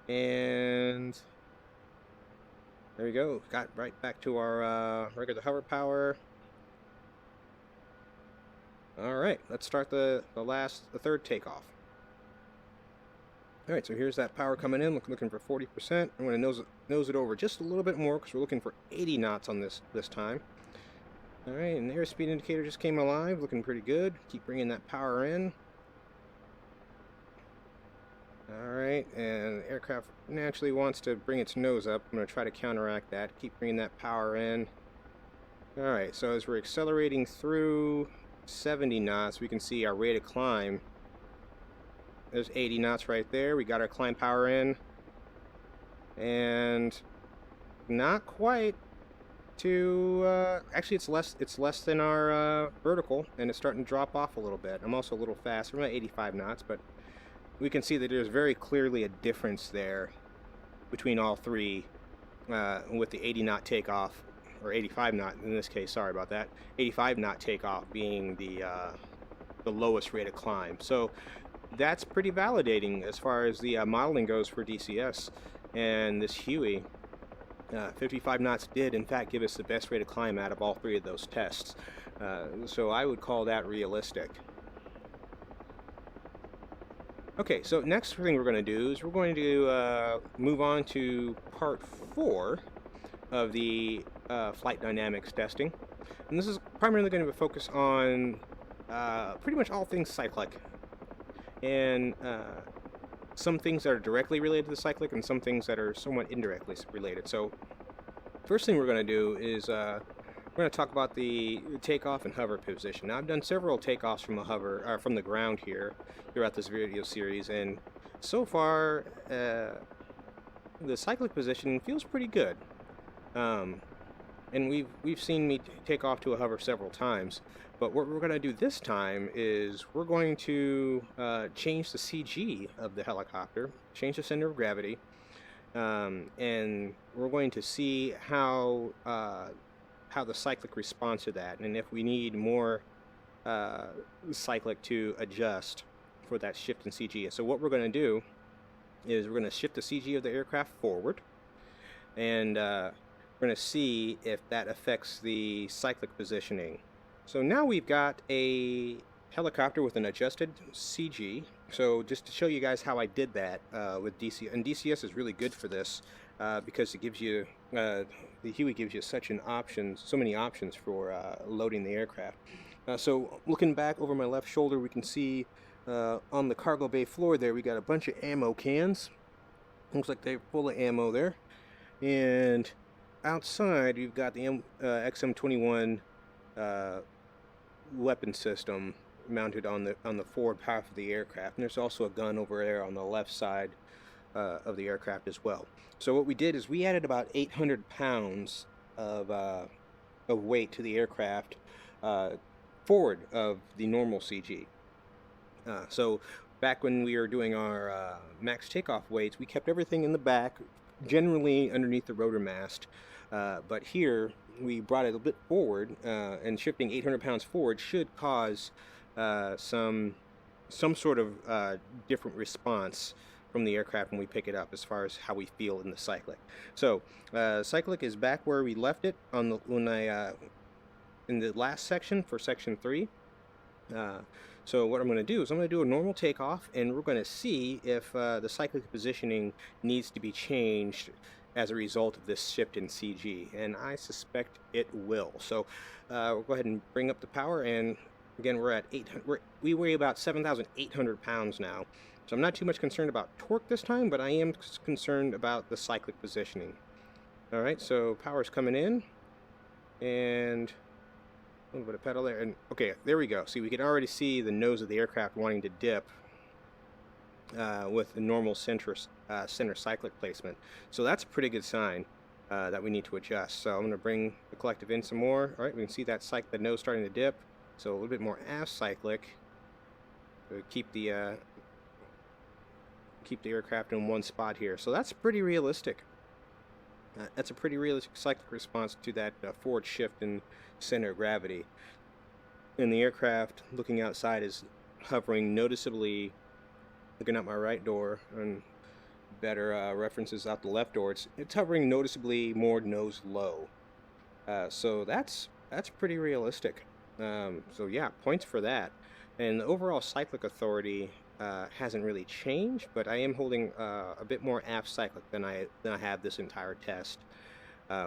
And there we go, got right back to our regular hover power. Alright, let's start the third takeoff. Alright, so here's that power coming in, looking for 40%. I'm going to nose it over just a little bit more because we're looking for 80 knots on this time. Alright, and the airspeed indicator just came alive, looking pretty good. Keep bringing that power in. Alright, and the aircraft naturally wants to bring its nose up. I'm going to try to counteract that. Keep bringing that power in. Alright, so as we're accelerating through 70 knots, we can see our rate of climb. There's 80 knots right there. We got our climb power in, and not quite to actually it's less than our vertical, and it's starting to drop off a little bit. I'm also a little faster. I'm at 85 knots, but we can see that there's very clearly a difference there between all three, with the 80 knot takeoff, or 85 knot in this case, sorry about that, 85 knot takeoff being the the lowest rate of climb. So that's pretty validating as far as the modeling goes for DCS. And this Huey, 55 knots did in fact give us the best rate of climb out of all three of those tests. So I would call that realistic. Okay, so next thing we're going to do is we're going to move on to part 4 of the flight dynamics testing. And this is primarily going to focus on pretty much all things cyclic. And some things that are directly related to the cyclic and some things that are somewhat indirectly related. So first thing we're going to do is we're going to talk about the takeoff and hover position. Now I've done several takeoffs from from the ground here throughout this video series, and so far the cyclic position feels pretty good. And we've seen me take off to a hover several times. But what we're going to do this time is we're going to change the CG of the helicopter, change the center of gravity, and we're going to see how the cyclic responds to that, and if we need more cyclic to adjust for that shift in CG. So what we're going to do is we're going to shift the CG of the aircraft forward, and we're going to see if that affects the cyclic positioning. So now we've got a helicopter with an adjusted CG. So just to show you guys how I did that with DCS, and DCS is really good for this because it gives you, the Huey gives you so many options for loading the aircraft. So looking back over my left shoulder, we can see on the cargo bay floor there, we got a bunch of ammo cans. Looks like they're full of ammo there. And outside, we've got the XM21 weapon system mounted on the forward half of the aircraft, and there's also a gun over there on the left side of the aircraft as well. So what we did is we added about 800 pounds of weight to the aircraft forward of the normal CG. So back when we were doing our max takeoff weights, we kept everything in the back, generally underneath the rotor mast, but here we brought it a bit forward, and shifting 800 pounds forward should cause some sort of different response from the aircraft when we pick it up as far as how we feel in the cyclic. So cyclic is back where we left it on the in the last section for section 3. So what I'm going to do is I'm going to do a normal takeoff, and we're going to see if the cyclic positioning needs to be changed as a result of this shift in CG, and I suspect it will. So we'll go ahead and bring up the power, and again we're at 800. We weigh about 7,800 pounds now, so I'm not too much concerned about torque this time, but I am concerned about the cyclic positioning. All right, so power's coming in, and a little bit of pedal there, and okay, there we go. See, we can already see the nose of the aircraft wanting to dip with the normal center cyclic placement. So that's a pretty good sign that we need to adjust. So I'm going to bring the collective in some more. All right, we can see that the nose starting to dip. So a little bit more aft cyclic to keep the aircraft in one spot here. So that's pretty realistic. That's a pretty realistic cyclic response to that forward shift in center of gravity. And the aircraft looking outside is hovering noticeably. Looking out my right door, and better references out the left door, it's hovering noticeably more nose low. So that's pretty realistic. So yeah, points for that. And the overall cyclic authority hasn't really changed, but I am holding a bit more aft cyclic than I have this entire test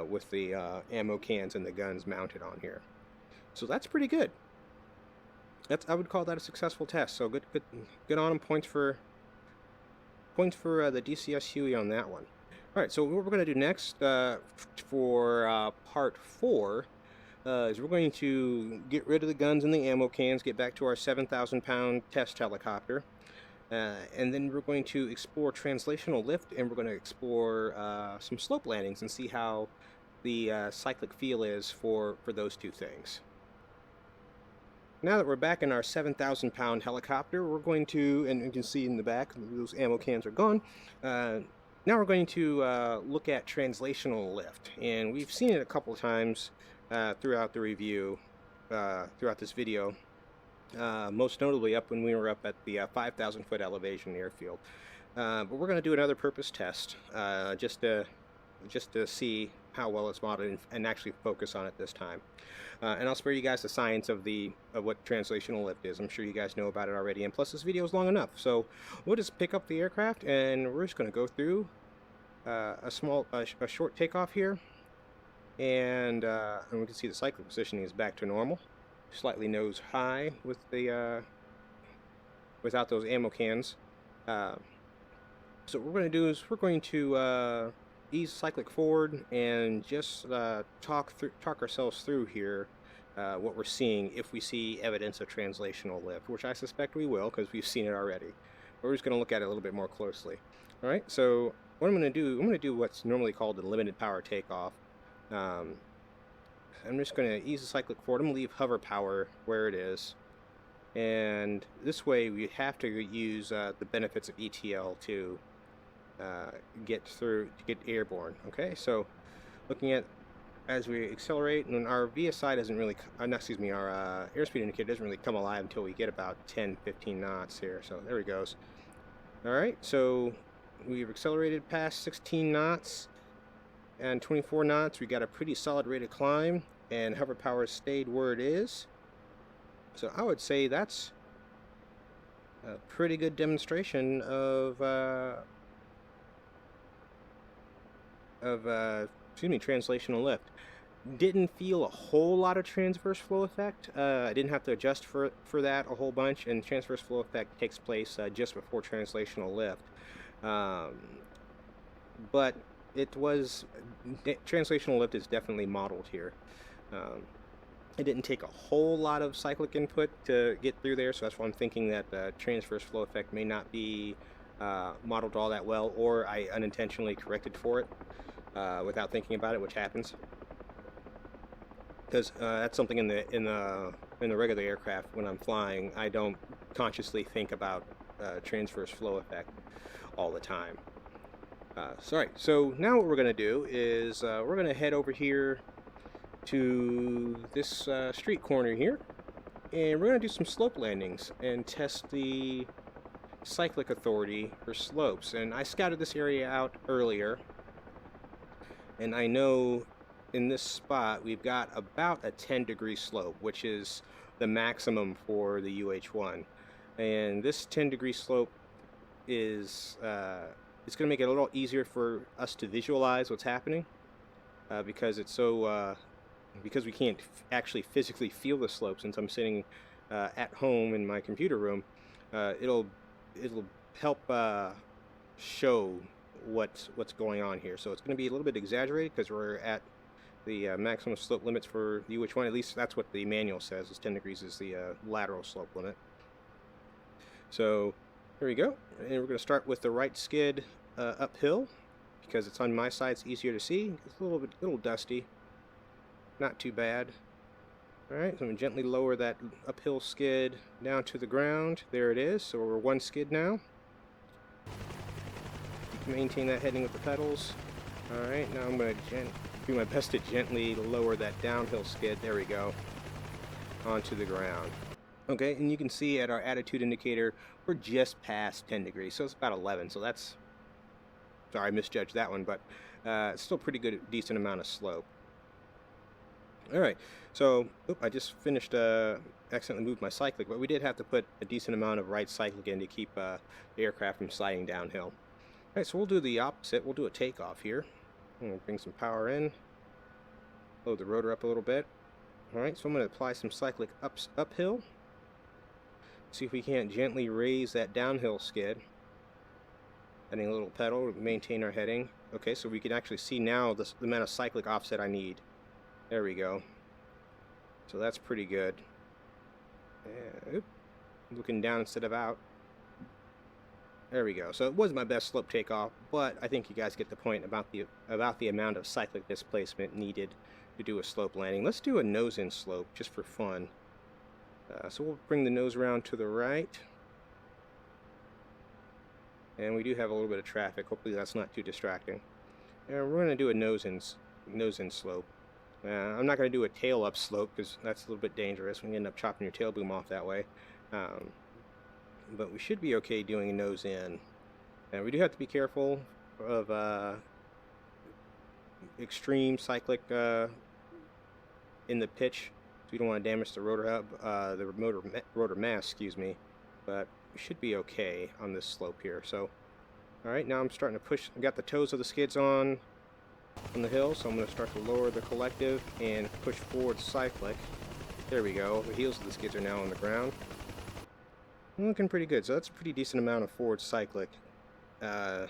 with the ammo cans and the guns mounted on here. So that's pretty good. I would call that a successful test. So good on them. Points for the DCS Huey on that one. All right. So what we're going to do next for part 4 is we're going to get rid of the guns and the ammo cans, get back to our 7,000-pound test helicopter, and then we're going to explore translational lift, and we're going to explore some slope landings and see how the cyclic feel is for those two things. Now that we're back in our 7,000-pound helicopter, we're going to, and you can see in the back, those ammo cans are gone. Now we're going to look at translational lift, and we've seen it a couple times throughout the review, throughout this video. most notably up when we were up at the 5,000 foot elevation airfield. But we're going to do another purpose test just to see how well it's modeled and actually focus on it this time. And I'll spare you guys the science of what translational lift is. I'm sure you guys know about it already, and plus this video is long enough. So we'll just pick up the aircraft and we're just going to go through a short takeoff here, and we can see the cyclic positioning is back to normal. Slightly nose high with the without those ammo cans. So what we're going to do is we're going to ease cyclic forward and just talk ourselves through here what we're seeing, if we see evidence of translational lift, which I suspect we will because we've seen it already. We're just going to look at it a little bit more closely. All right, so what I'm going to do what's normally called a limited power takeoff. I'm just going to ease the cyclic forward. I'm going to leave hover power where it is. And this way we have to use the benefits of ETL to get airborne. Okay, so looking at as we accelerate, and our VSI doesn't really, our airspeed indicator doesn't really come alive until we get about 10-15 knots here. So there he goes. All right, so we've accelerated past 16 knots and 24 knots. We got a pretty solid rate of climb, and hover power stayed where it is. So I would say that's a pretty good demonstration of translational lift. Didn't feel a whole lot of transverse flow effect. I didn't have to adjust for that a whole bunch, and transverse flow effect takes place just before translational lift. But translational lift is definitely modeled here. It didn't take a whole lot of cyclic input to get through there, so that's why I'm thinking that the transverse flow effect may not be modeled all that well, or I unintentionally corrected for it without thinking about it, which happens. Because that's something in the regular aircraft when I'm flying, I don't consciously think about transverse flow effect all the time. So now what we're going to do is we're going to head over here to this street corner here, and we're going to do some slope landings and test the cyclic authority for slopes. And I scouted this area out earlier, and I know in this spot we've got about a 10-degree slope, which is the maximum for the UH-1. And this 10-degree slope is it's going to make it a little easier for us to visualize what's happening because it's so because we can't actually physically feel the slope. Since I'm sitting at home in my computer room, it'll help show what's going on here. So it's going to be a little bit exaggerated because we're at the maximum slope limits for the UH-1. At least that's what the manual says, is 10 degrees is the lateral slope limit. So here we go, and we're going to start with the right skid uphill because it's on my side. It's easier to see. It's a little dusty. Not too bad. Alright, so I'm going to gently lower that uphill skid down to the ground. There it is. So we're one skid now. Maintain that heading with the pedals. Alright, now I'm going to do my best to gently lower that downhill skid. There we go. Onto the ground. Okay, and you can see at our attitude indicator, we're just past 10 degrees. So it's about 11. So that's... Sorry, I misjudged that one, but it's still pretty good, decent amount of slope. Alright, so I just finished accidentally moved my cyclic, but we did have to put a decent amount of right cyclic in to keep the aircraft from sliding downhill. Alright, so we'll do the opposite. We'll do a takeoff here. We'll bring some power in, load the rotor up a little bit. Alright, so I'm going to apply some cyclic uphill. See if we can't gently raise that downhill skid. Adding a little pedal to maintain our heading. Okay, so we can actually see now the amount of cyclic offset I need. There we go. So that's pretty good. Looking down instead of out. There we go. So it was my best slope takeoff, but I think you guys get the point about the amount of cyclic displacement needed to do a slope landing. Let's do a nose-in slope just for fun. So we'll bring the nose around to the right. And we do have a little bit of traffic. Hopefully that's not too distracting. And we're going to do a nose-in slope. I'm not going to do a tail up slope because that's a little bit dangerous when you end up chopping your tail boom off that way. But we should be okay doing a nose in. And we do have to be careful of extreme cyclic in the pitch. So we don't want to damage the rotor hub, the rotor mass, excuse me. But we should be okay on this slope here. So, all right, now I'm starting to push. I got the toes of the skids on the hill, so I'm going to start to lower the collective and push forward cyclic. There we go. The heels of the skids are now on the ground. Looking pretty good. So that's a pretty decent amount of forward cyclic to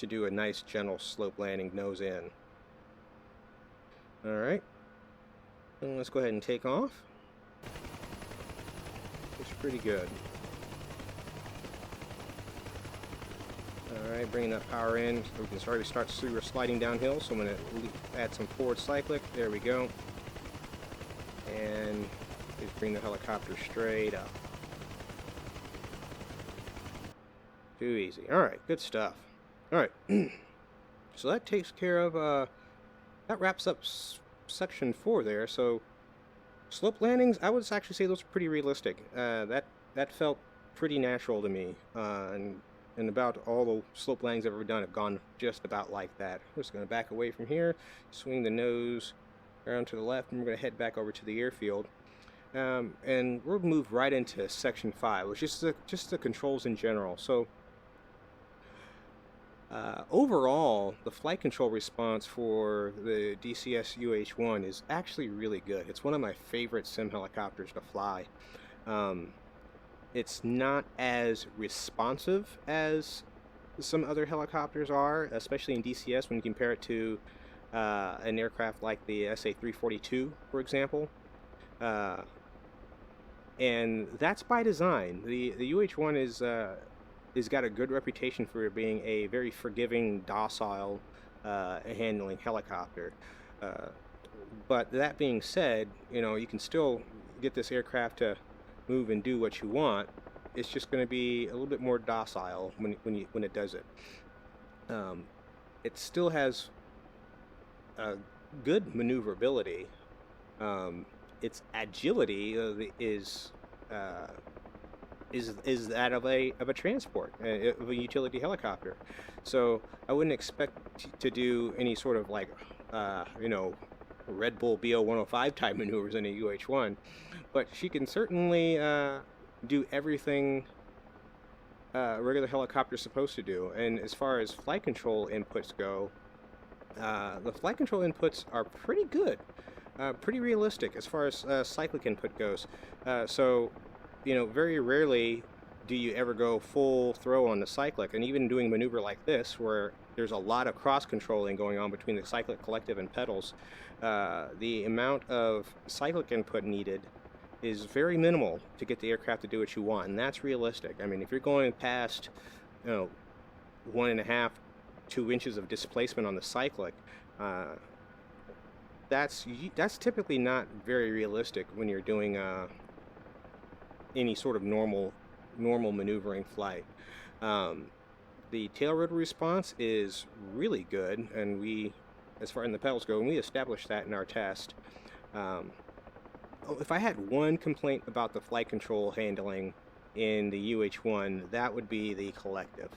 do a nice gentle slope landing nose in. All right. And let's go ahead and take off. It's pretty good. Alright, bringing that power in so we can start sliding downhill. So I'm going to add some forward cyclic. There we go. And just bring the helicopter straight up. Too easy. Alright, good stuff. Alright, so that takes care of, that wraps up section 4 there. So slope landings, I would actually say those are pretty realistic. That felt pretty natural to me. And about all the slope landings I've ever done have gone just about like that. We're just going to back away from here, swing the nose around to the left, and we're going to head back over to the airfield. And we'll move right into section 5, which is just the controls in general. So overall, the flight control response for the DCS UH1 is actually really good. It's one of my favorite sim helicopters to fly. It's not as responsive as some other helicopters are, especially in DCS when you compare it to an aircraft like the SA-342, for example. And that's by design. The UH-1 is got a good reputation for being a very forgiving, docile handling helicopter. But that being said, you know, you can still get this aircraft to move and do what you want. It's just going to be a little bit more docile when it does it. It still has good maneuverability. Its agility is that of a transport, of a utility helicopter. So I wouldn't expect to do any sort of like you know, Red Bull BO 105 type maneuvers in a UH-1, but she can certainly do everything a regular helicopter is supposed to do. And as far as flight control inputs go, the flight control inputs are pretty good, pretty realistic as far as cyclic input goes. So, you know, very rarely do you ever go full throw on the cyclic, and even doing a maneuver like this where there's a lot of cross controlling going on between the cyclic, collective, and pedals, the amount of cyclic input needed is very minimal to get the aircraft to do what you want, and that's realistic. I mean, if you're going past, you know, 1.5, 2 inches of displacement on the cyclic, that's typically not very realistic when you're doing any sort of normal maneuvering flight. The tail rotor response is really good, and we, as far as the pedals go, and we established that in our test. If I had one complaint about the flight control handling in the UH-1, that would be the collective.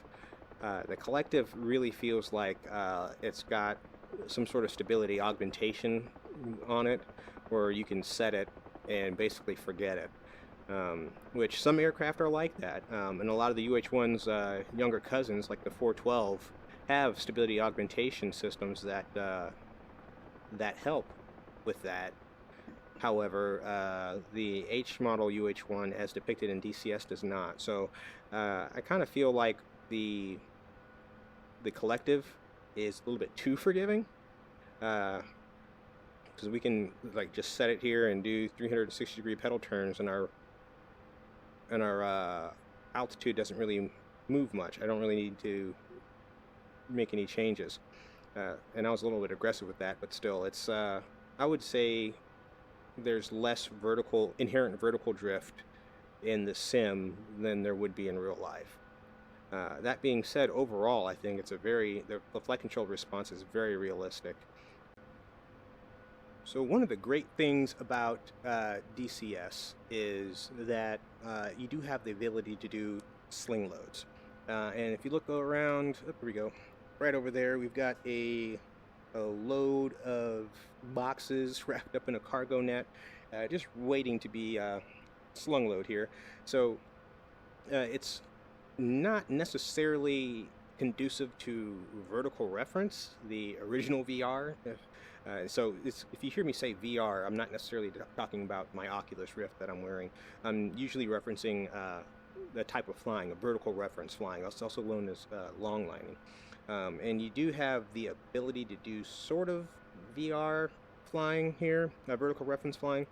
The collective really feels like it's got some sort of stability augmentation on it, where you can set it and basically forget it. Which some aircraft are like that, and a lot of the UH-1's younger cousins, like the 412, have stability augmentation systems that help with that. However, the H model UH-1, as depicted in DCS, does not. So I kind of feel like the collective is a little bit too forgiving, because we can like just set it here and do 360-degree pedal turns, and our altitude doesn't really move much. I don't really need to make any changes. And I was a little bit aggressive with that, but still, it's I would say there's less inherent vertical drift in the sim than there would be in real life. That being said, overall, I think it's the flight control response is very realistic. So one of the great things about DCS is that you do have the ability to do sling loads. And if you look around, oh, here we go, right over there, we've got a load of boxes wrapped up in a cargo net, just waiting to be slung load here. So it's not necessarily conducive to vertical reference, the original VR. So if you hear me say VR, I'm not necessarily talking about my Oculus Rift that I'm wearing. I'm usually referencing the type of flying, a vertical reference flying. It's also known as long lining. And you do have the ability to do sort of VR flying here, vertical reference flying.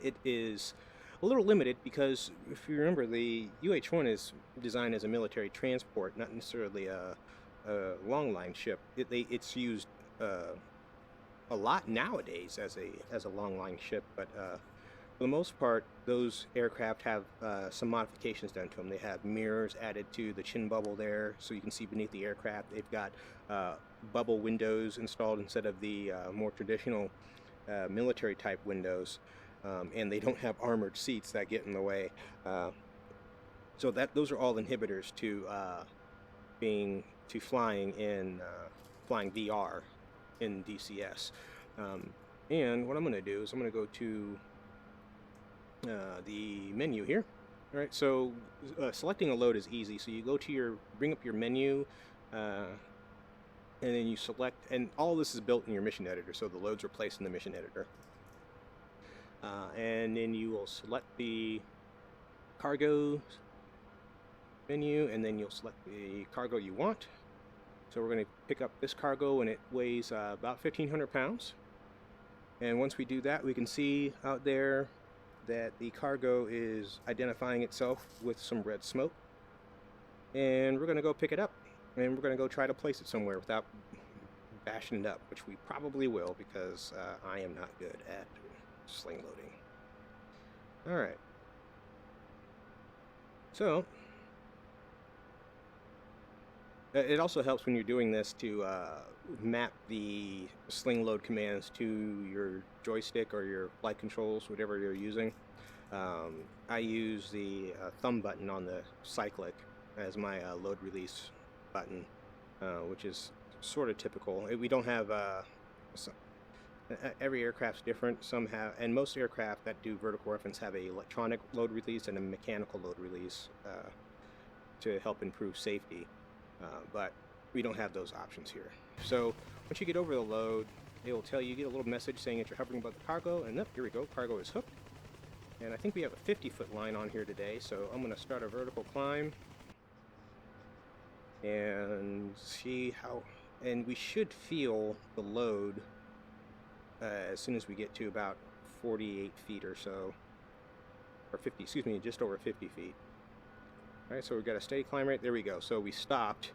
It is a little limited because, if you remember, the UH-1 is designed as a military transport, not necessarily a long line ship. It's used a lot nowadays as a long line ship, but for the most part, those aircraft have some modifications done to them. They have mirrors added to the chin bubble there, so you can see beneath the aircraft. They've got bubble windows installed instead of the more traditional military type windows, and they don't have armored seats that get in the way. So those are all inhibitors to flying VR in DCS. And what I'm going to do is I'm going to go to the menu here. All right, so selecting a load is easy. So you go to bring up your menu, and then you select, and all this is built in your mission editor, so the loads are placed in the mission editor. And then you will select the cargo menu, and then you'll select the cargo you want. So we're going to pick up this cargo, and it weighs about 1,500 pounds. And once we do that, we can see out there that the cargo is identifying itself with some red smoke. And we're going to go pick it up, and we're going to go try to place it somewhere without bashing it up, which we probably will, because I am not good at sling loading. All right. So it also helps when you're doing this to map the sling load commands to your joystick or your flight controls, whatever you're using. I use the thumb button on the cyclic as my load release button, which is sort of typical. We don't have every aircraft's different. Some have, and most aircraft that do vertical reference have a electronic load release and a mechanical load release to help improve safety. But we don't have those options here. So once you get over the load, it will tell you, get a little message saying that you're hovering above the cargo, and here we go, cargo is hooked. And I think we have a 50-foot line on here today, so I'm going to start a vertical climb and see how, and we should feel the load as soon as we get to about 48 feet or so, or 50, excuse me, just over 50 feet. All right, so we've got a steady climb rate. There we go. So we stopped,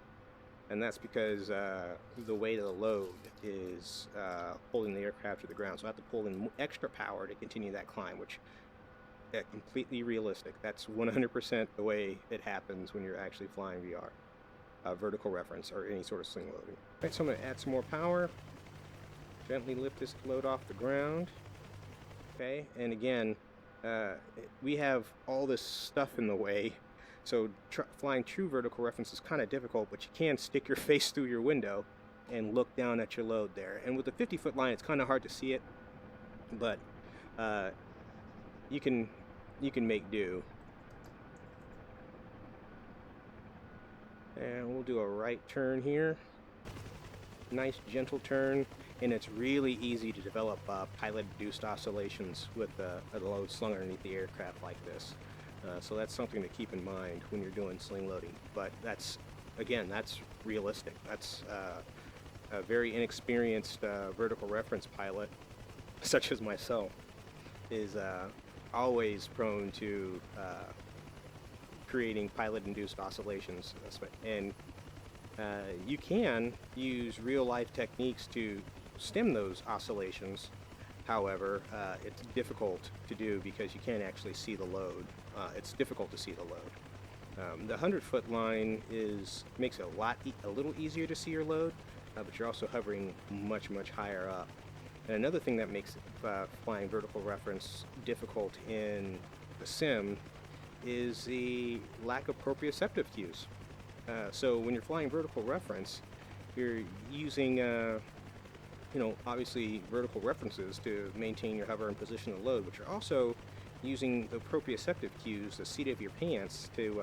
and that's because the weight of the load is holding the aircraft to the ground. So I have to pull in extra power to continue that climb, which is completely realistic. That's 100% the way it happens when you're actually flying VR, vertical reference or any sort of sling loading. All right, so I'm going to add some more power. Gently lift this load off the ground. Okay, and again, we have all this stuff in the way. So flying true vertical reference is kind of difficult, but you can stick your face through your window and look down at your load there. And with the 50-foot line, it's kind of hard to see it, but you can make do. And we'll do a right turn here. Nice gentle turn, and it's really easy to develop pilot-induced oscillations with a load slung underneath the aircraft like this. So that's something to keep in mind when you're doing sling loading. But that's realistic. That's a very inexperienced vertical reference pilot, such as myself, is always prone to creating pilot-induced oscillations. And you can use real-life techniques to stem those oscillations. However, it's difficult to do because you can't actually see the load. It's difficult to see the load. The 100-foot line makes it a little easier to see your load, but you're also hovering much higher up. And another thing that makes flying vertical reference difficult in the sim is the lack of proprioceptive cues. So when you're flying vertical reference, you're using, obviously vertical references to maintain your hover and position of load, but you're also using the proprioceptive cues, the seat of your pants, to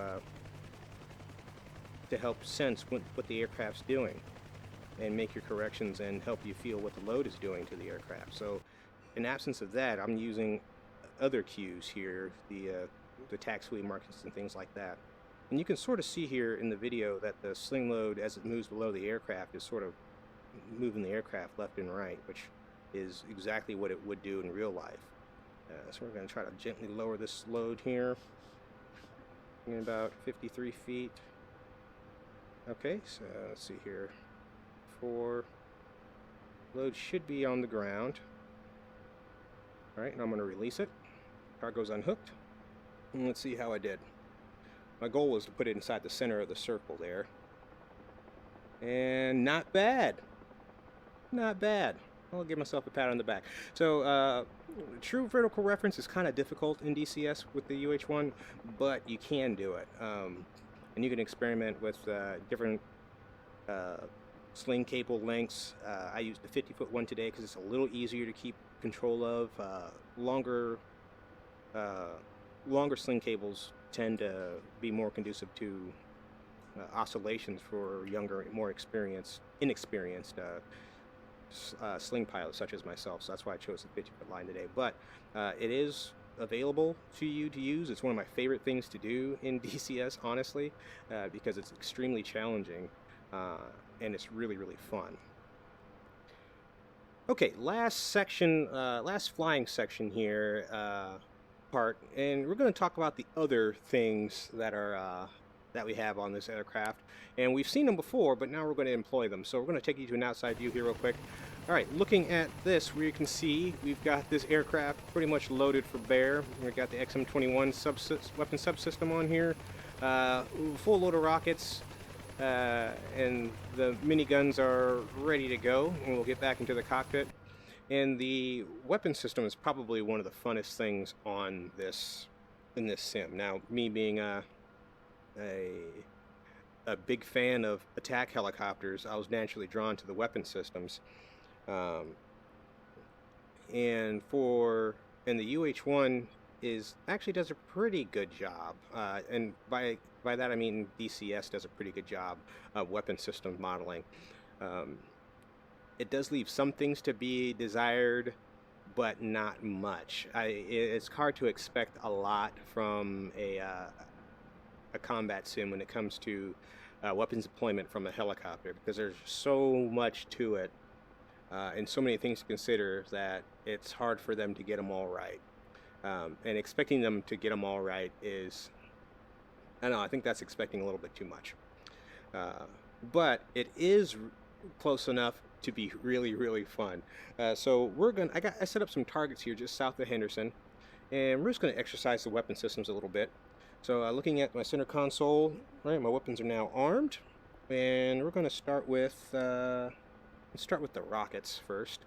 help sense what the aircraft's doing and make your corrections and help you feel what the load is doing to the aircraft. So in absence of that, I'm using other cues here, the taxiway markings and things like that. And you can sort of see here in the video that the sling load, as it moves below the aircraft, is sort of moving the aircraft left and right, which is exactly what it would do in real life. So we're going to try to gently lower this load here in about 53 feet. Okay, so let's see here. Load should be on the ground. Alright, and I'm going to release it. Cargo's unhooked. And let's see how I did. My goal was to put it inside the center of the circle there. And not bad. Not bad. I'll give myself a pat on the back. So, true vertical reference is kind of difficult in DCS with the UH1, but you can do it. And you can experiment with different sling cable lengths. I used the 50-foot one today because it's a little easier to keep control of. Longer sling cables tend to be more conducive to oscillations for younger, more inexperienced sling pilots such as myself. So that's why I chose the 50-foot line today. But it is available to you to use. It's one of my favorite things to do in DCS, honestly, because it's extremely challenging and it's really, really fun. Okay, last flying section here, and we're going to talk about the other things that are that we have on this aircraft, and we've seen them before, but now we're going to employ them. So we're going to take you to an outside view here real quick. All right, looking at this, where you can see we've got this aircraft pretty much loaded for bear. We've got the XM21 weapon subsystem on here, full load of rockets, and the miniguns are ready to go, and we'll get back into the cockpit. And the weapon system is probably one of the funnest things on in this sim. Now, me being a big fan of attack helicopters, I was naturally drawn to the weapon systems. And the UH1 actually does a pretty good job, and by that I mean DCS does a pretty good job of weapon system modeling. It does leave some things to be desired, but not much. It's hard to expect a lot from a combat sim when it comes to weapons deployment from a helicopter, because there's so much to it and so many things to consider that it's hard for them to get them all right. And expecting them to get them all right is, I don't know, I think that's expecting a little bit too much. But it is close enough to be really, really fun. So I set up some targets here just south of Henderson, and we're just going to exercise the weapon systems a little bit. So looking at my center console, right, my weapons are now armed, and we're going to start with the rockets first.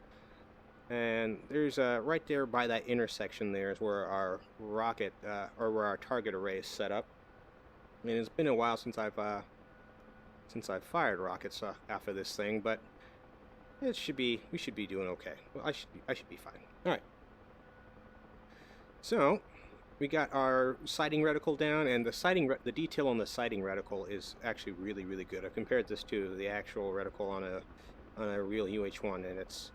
And there's right there by that intersection there is where our rocket where our target array is set up. I mean, it's been a while since I've fired rockets off of this thing, but we should be doing okay. Well, I should be fine. All right. So we got our sighting reticle down, and the detail on the sighting reticle is actually really, really good. I've compared this to the actual reticle on a real UH1, and it's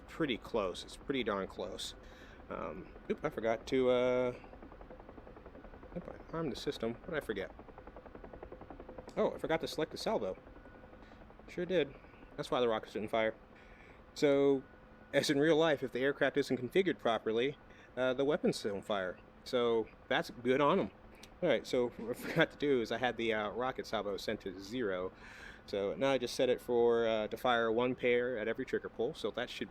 pretty close. It's pretty darn close. I forgot to arm the system. What did I forget? Oh, I forgot to select the salvo. Sure did. That's why the rockets didn't fire. So, as in real life, if the aircraft isn't configured properly, the weapons don't fire. So that's good on them. All right. So what I forgot to do is I had the rocket salvo set to 0. So now I just set it for to fire 1 pair at every trigger pull. So that should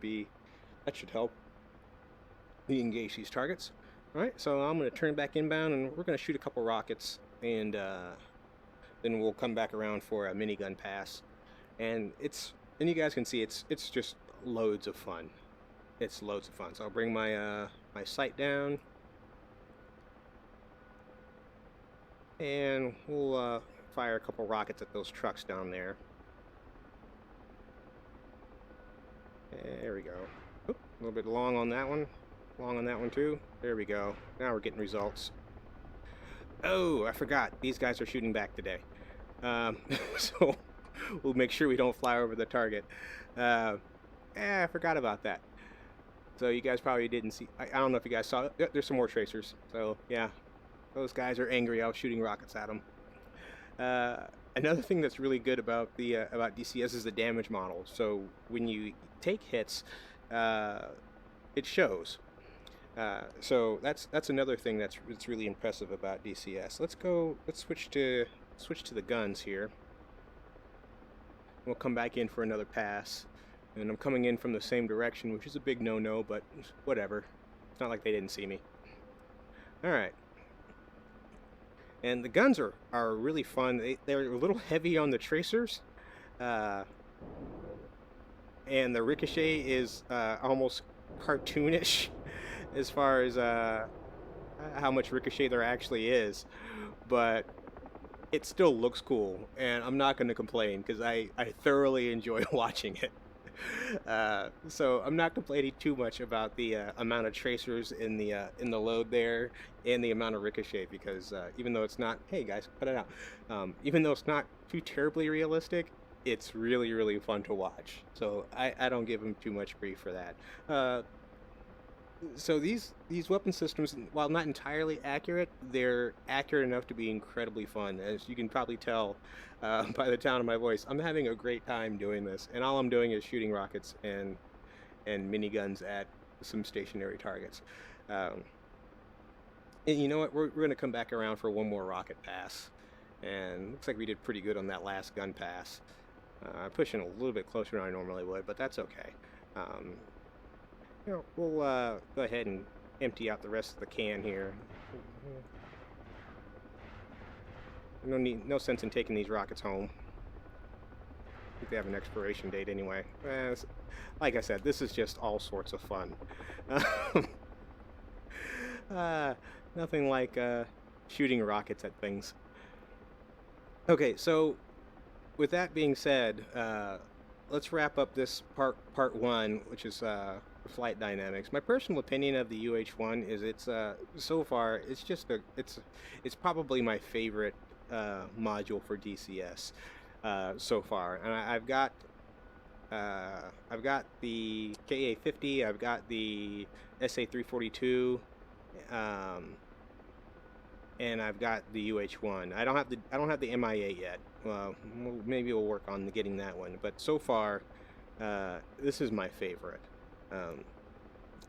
help me engage these targets. All right. So I'm going to turn back inbound, and we're going to shoot a couple rockets, and then we'll come back around for a minigun pass. And you guys can see it's just loads of fun. It's loads of fun. So I'll bring my my sight down, and we'll fire a couple rockets at those trucks down there. There we go. Oop, a little bit long on that one. Long on that one too. There we go. Now we're getting results. Oh, I forgot. These guys are shooting back today. So we'll make sure we don't fly over the target. I forgot about that. So you guys probably didn't see. I don't know if you guys saw it. Yep, there's some more tracers. So yeah, those guys are angry. I was shooting rockets at them. Another thing that's really good about the about DCS is the damage model. So when you take hits, it shows. So that's another thing that's really impressive about DCS. Let's switch to the guns here. We'll come back in for another pass, and I'm coming in from the same direction, which is a big no-no, but whatever. It's not like they didn't see me. All right. And the guns are really fun. They're a little heavy on the tracers, and the ricochet is almost cartoonish as far as how much ricochet there actually is, but it still looks cool, and I'm not going to complain because I thoroughly enjoy watching it. So I'm not complaining too much about the amount of tracers in the load there and the amount of ricochet, because even though it's not, hey guys, cut it out. Even though it's not too terribly realistic, it's really fun to watch. So I don't give them too much grief for that. So these weapon systems, while not entirely accurate, they're accurate enough to be incredibly fun. As you can probably tell by the tone of my voice, I'm having a great time doing this, and all I'm doing is shooting rockets and miniguns at some stationary targets. And you know what? We're going to come back around for one more rocket pass, and looks like we did pretty good on that last gun pass. I'm pushing a little bit closer than I normally would, but that's okay. You know, we'll go ahead and empty out the rest of the can here. No sense in taking these rockets home. I think they have an expiration date anyway. Like I said, this is just all sorts of fun. Nothing like shooting rockets at things. Okay, so with that being said, let's wrap up this part one, which is flight dynamics. My personal opinion of the UH1 is it's so far it's just it's probably my favorite module for DCS so far, and I've got the KA-50, I've got the SA-342, and I've got the UH1. I don't have the MIA yet. Maybe we'll work on getting that one, but so far this is my favorite.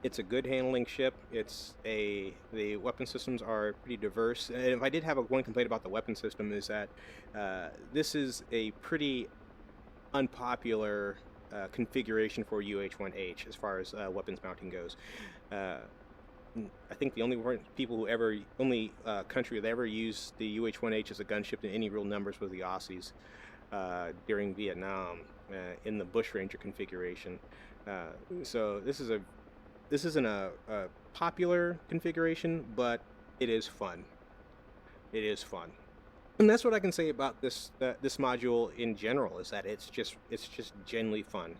It's a good handling ship. The weapon systems are pretty diverse. And if I did have one complaint about the weapon system, is that this is a pretty unpopular configuration for UH-1H as far as weapons mounting goes. I think the only country that ever used the UH-1H as a gunship in any real numbers was the Aussies during Vietnam in the Bush Ranger configuration. So this isn't a popular configuration, but it is fun. It is fun, and that's what I can say about this module in general. Is that it's just genuinely fun.